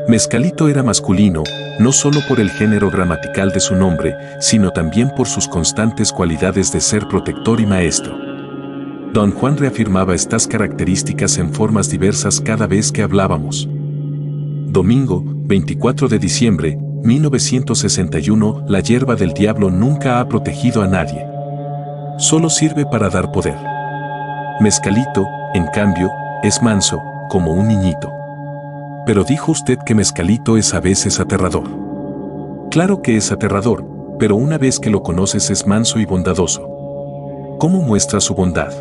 Mescalito era masculino, no solo por el género gramatical de su nombre, sino también por sus constantes cualidades de ser protector y maestro. Don Juan reafirmaba estas características en formas diversas cada vez que hablábamos. Domingo, 24 de diciembre, 1961. La hierba del diablo nunca ha protegido a nadie. Solo sirve para dar poder. Mescalito, en cambio, es manso, como un niñito. Pero dijo usted que Mescalito es a veces aterrador. Claro que es aterrador, pero una vez que lo conoces es manso y bondadoso. ¿Cómo muestra su bondad?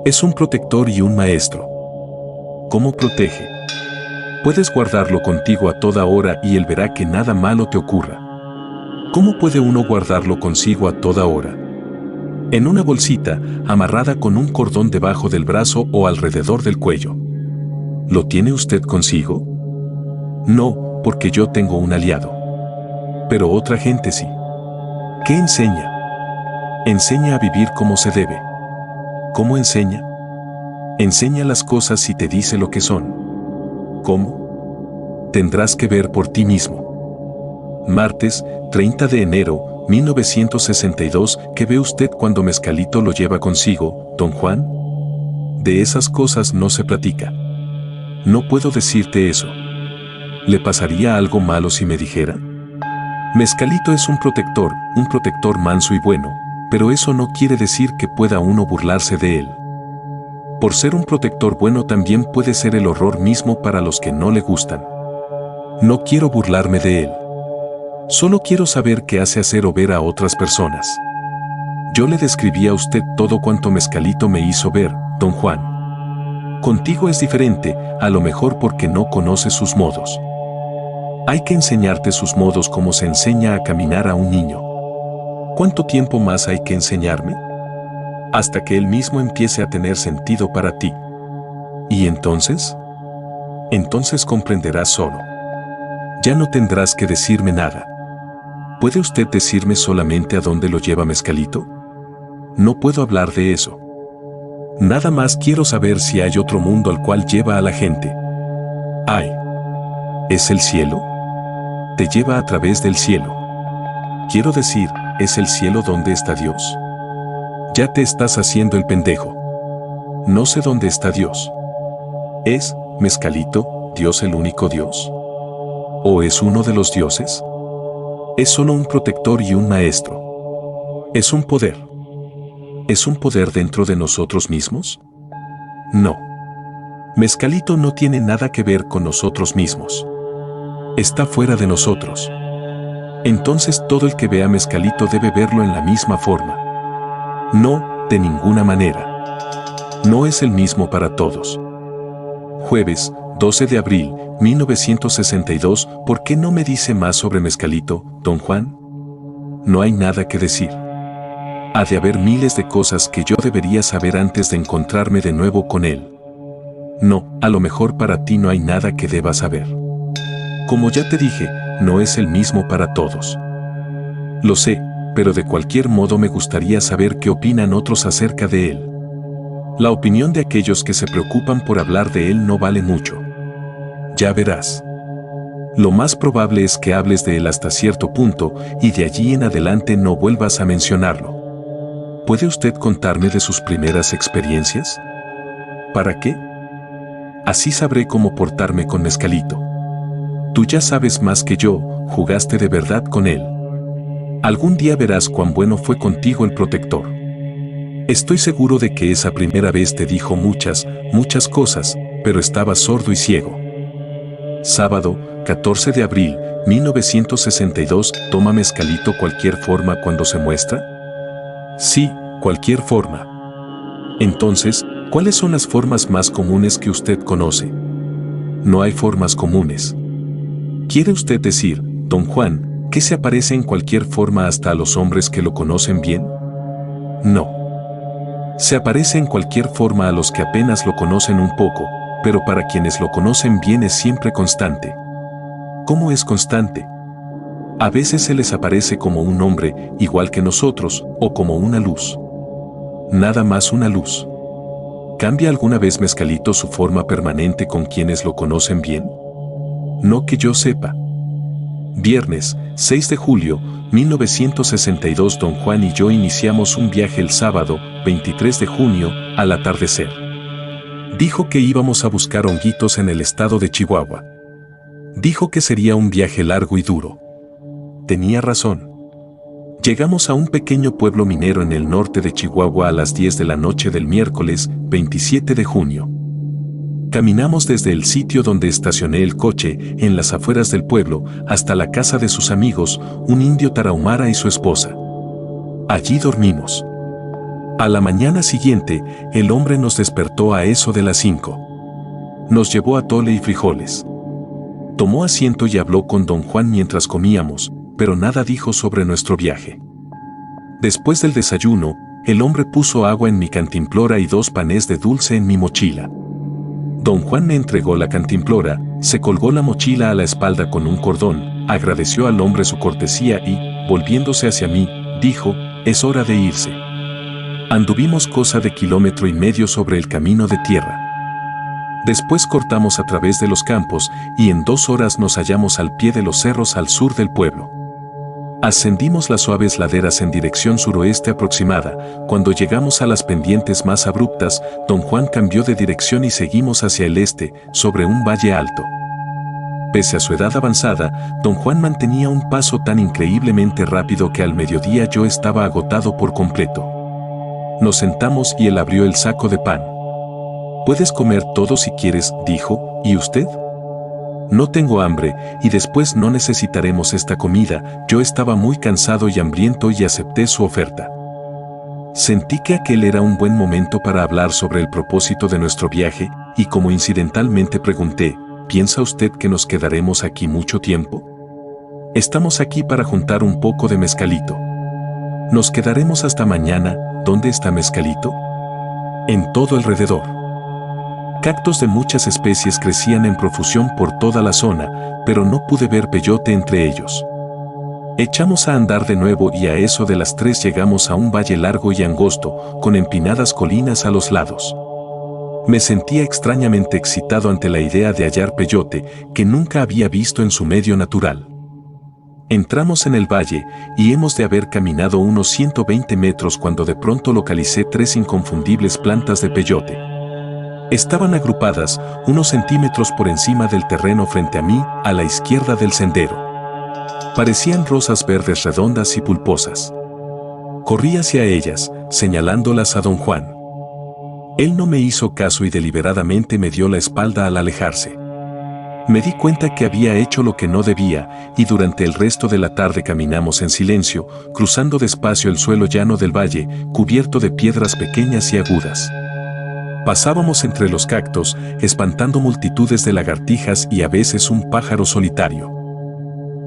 Es un protector y un maestro. ¿Cómo protege? Puedes guardarlo contigo a toda hora y él verá que nada malo te ocurra. ¿Cómo puede uno guardarlo consigo a toda hora? En una bolsita, amarrada con un cordón debajo del brazo o alrededor del cuello. ¿Lo tiene usted consigo? No, porque yo tengo un aliado. Pero otra gente sí. ¿Qué enseña? Enseña a vivir como se debe. ¿Cómo enseña? Enseña las cosas y te dice lo que son. ¿Cómo? Tendrás que ver por ti mismo. Martes, 30 de enero, 1962. ¿Qué ve usted cuando Mezcalito lo lleva consigo, don Juan? De esas cosas no se platica. No puedo decirte eso. ¿Le pasaría algo malo si me dijera? Mezcalito es un protector manso y bueno, pero eso no quiere decir que pueda uno burlarse de él. Por ser un protector bueno también puede ser el horror mismo para los que no le gustan. No quiero burlarme de él. Solo quiero saber qué hace hacer o ver a otras personas. Yo le describí a usted todo cuanto Mezcalito me hizo ver, don Juan. Contigo es diferente, a lo mejor porque no conoces sus modos. Hay que enseñarte sus modos como se enseña a caminar a un niño. ¿Cuánto tiempo más hay que enseñarme? Hasta que él mismo empiece a tener sentido para ti. ¿Y entonces? Entonces comprenderás solo. Ya no tendrás que decirme nada. ¿Puede usted decirme solamente a dónde lo lleva Mezcalito? No puedo hablar de eso. Nada más quiero saber si hay otro mundo al cual lleva a la gente. ¿Hay? ¿Es el cielo? Te lleva a través del cielo. Quiero decir, ¿es el cielo donde está Dios? Ya te estás haciendo el pendejo. No sé dónde está Dios. ¿Es, Mezcalito, Dios el único Dios? ¿O es uno de los dioses? Es solo un protector y un maestro. Es un poder. ¿Es un poder dentro de nosotros mismos? No. Mezcalito no tiene nada que ver con nosotros mismos. Está fuera de nosotros. Entonces todo el que vea a Mezcalito debe verlo en la misma forma. No, de ninguna manera. No es el mismo para todos. Jueves, 12 de abril, 1962. ¿Por qué no me dice más sobre Mezcalito, don Juan? No hay nada que decir. Ha de haber miles de cosas que yo debería saber antes de encontrarme de nuevo con él. No, a lo mejor para ti no hay nada que debas saber. Como ya te dije, no es el mismo para todos. Lo sé, pero de cualquier modo me gustaría saber qué opinan otros acerca de él. La opinión de aquellos que se preocupan por hablar de él no vale mucho. Ya verás. Lo más probable es que hables de él hasta cierto punto y de allí en adelante no vuelvas a mencionarlo. ¿Puede usted contarme de sus primeras experiencias? ¿Para qué? Así sabré cómo portarme con Mezcalito. Tú ya sabes más que yo, jugaste de verdad con él. Algún día verás cuán bueno fue contigo el protector. Estoy seguro de que esa primera vez te dijo muchas cosas, pero estabas sordo y ciego. Sábado, 14 de abril, 1962. ¿Toma Mezcalito cualquier forma cuando se muestra? Sí, cualquier forma. Entonces, ¿cuáles son las formas más comunes que usted conoce? No hay formas comunes. ¿Quiere usted decir, don Juan, que se aparece en cualquier forma hasta a los hombres que lo conocen bien? No. Se aparece en cualquier forma a los que apenas lo conocen un poco, pero para quienes lo conocen bien es siempre constante. ¿Cómo es constante? A veces se les aparece como un hombre, igual que nosotros, o como una luz. Nada más una luz. ¿Cambia alguna vez Mezcalito su forma permanente con quienes lo conocen bien? No que yo sepa. Viernes, 6 de julio, 1962. Don Juan y yo iniciamos un viaje el sábado, 23 de junio, al atardecer. Dijo que íbamos a buscar honguitos en el estado de Chihuahua. Dijo que sería un viaje largo y duro. Tenía razón. Llegamos a un pequeño pueblo minero en el norte de Chihuahua a las 10 de la noche del miércoles, 27 de junio. Caminamos desde el sitio donde estacioné el coche, en las afueras del pueblo, hasta la casa de sus amigos, un indio tarahumara y su esposa. Allí dormimos. A la mañana siguiente, el hombre nos despertó a eso de las 5. Nos llevó atole y frijoles. Tomó asiento y habló con don Juan mientras comíamos, pero nada dijo sobre nuestro viaje. Después del desayuno, el hombre puso agua en mi cantimplora y 2 panes de dulce en mi mochila. Don Juan me entregó la cantimplora, se colgó la mochila a la espalda con un cordón, agradeció al hombre su cortesía y, volviéndose hacia mí, dijo: «Es hora de irse». Anduvimos cosa de 1,5 kilómetros sobre el camino de tierra. Después cortamos a través de los campos y en 2 horas nos hallamos al pie de los cerros al sur del pueblo. Ascendimos las suaves laderas en dirección suroeste aproximada. Cuando llegamos a las pendientes más abruptas, don Juan cambió de dirección y seguimos hacia el este, sobre un valle alto. Pese a su edad avanzada, don Juan mantenía un paso tan increíblemente rápido que al mediodía yo estaba agotado por completo. Nos sentamos y él abrió el saco de pan. «Puedes comer todo si quieres», dijo, «¿y usted?». «No tengo hambre, y después no necesitaremos esta comida». Yo estaba muy cansado y hambriento y acepté su oferta. Sentí que aquel era un buen momento para hablar sobre el propósito de nuestro viaje, y como incidentalmente pregunté: «¿Piensa usted que nos quedaremos aquí mucho tiempo?». «Estamos aquí para juntar un poco de mezcalito». «Nos quedaremos hasta mañana». «¿Dónde está mezcalito?». «En todo alrededor». Cactos de muchas especies crecían en profusión por toda la zona, pero no pude ver peyote entre ellos. Echamos a andar de nuevo y a eso de las 3 llegamos a un valle largo y angosto, con empinadas colinas a los lados. Me sentía extrañamente excitado ante la idea de hallar peyote, que nunca había visto en su medio natural. Entramos en el valle, y hemos de haber caminado unos 120 metros cuando de pronto localicé 3 inconfundibles plantas de peyote. Estaban agrupadas unos centímetros por encima del terreno frente a mí, a la izquierda del sendero. Parecían rosas verdes redondas y pulposas. Corrí hacia ellas, señalándolas a don Juan. Él no me hizo caso y deliberadamente me dio la espalda al alejarse. Me di cuenta que había hecho lo que no debía, y durante el resto de la tarde caminamos en silencio, cruzando despacio el suelo llano del valle, cubierto de piedras pequeñas y agudas. Pasábamos entre los cactos, espantando multitudes de lagartijas y a veces un pájaro solitario.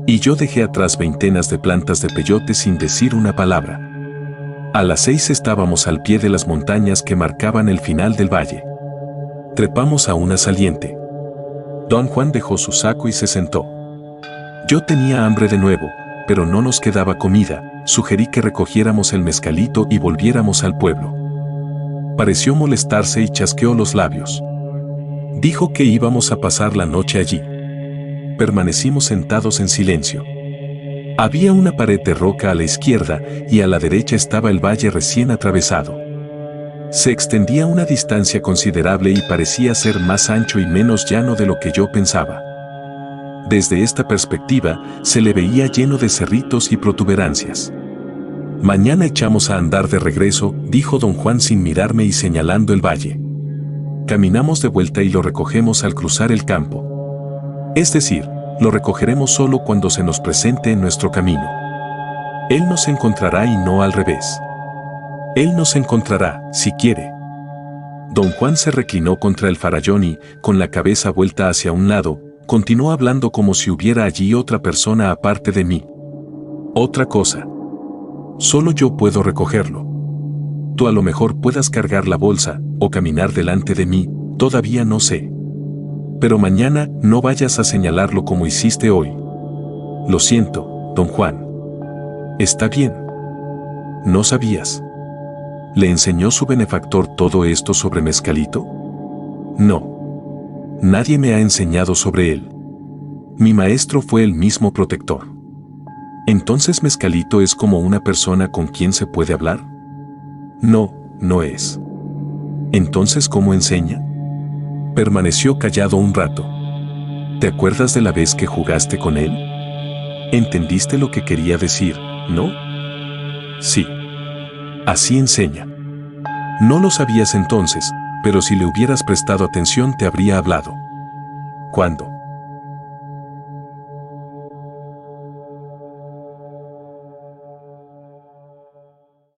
Y yo dejé atrás veintenas de plantas de peyote sin decir una palabra. A las 6 estábamos al pie de las montañas que marcaban el final del valle. Trepamos a una saliente. Don Juan dejó su saco y se sentó. Yo tenía hambre de nuevo, pero no nos quedaba comida. Sugerí que recogiéramos el mezcalito y volviéramos al pueblo. Pareció molestarse y chasqueó los labios. Dijo que íbamos a pasar la noche allí. Permanecimos sentados en silencio. Había una pared de roca a la izquierda y a la derecha estaba el valle recién atravesado. Se extendía una distancia considerable y parecía ser más ancho y menos llano de lo que yo pensaba. Desde esta perspectiva, se le veía lleno de cerritos y protuberancias. «Mañana echamos a andar de regreso», dijo don Juan sin mirarme y señalando el valle. Caminamos de vuelta y lo recogemos al cruzar el campo. Es decir, lo recogeremos solo cuando se nos presente en nuestro camino. Él nos encontrará y no al revés. Él nos encontrará, si quiere. Don Juan se reclinó contra el farallón y, con la cabeza vuelta hacia un lado, continuó hablando como si hubiera allí otra persona aparte de mí. «Otra cosa. Solo yo puedo recogerlo. Tú a lo mejor puedas cargar la bolsa o caminar delante de mí, todavía no sé. Pero mañana no vayas a señalarlo como hiciste hoy». «Lo siento, don Juan». «Está bien. No sabías». ¿Le enseñó su benefactor todo esto sobre mezcalito? No. Nadie me ha enseñado sobre él. Mi maestro fue el mismo protector. ¿Entonces mezcalito es como una persona con quien se puede hablar? No, no es. ¿Entonces cómo enseña? Permaneció callado un rato. ¿Te acuerdas de la vez que jugaste con él? ¿Entendiste lo que quería decir, no? Sí. Así enseña. No lo sabías entonces, pero si le hubieras prestado atención te habría hablado. ¿Cuándo?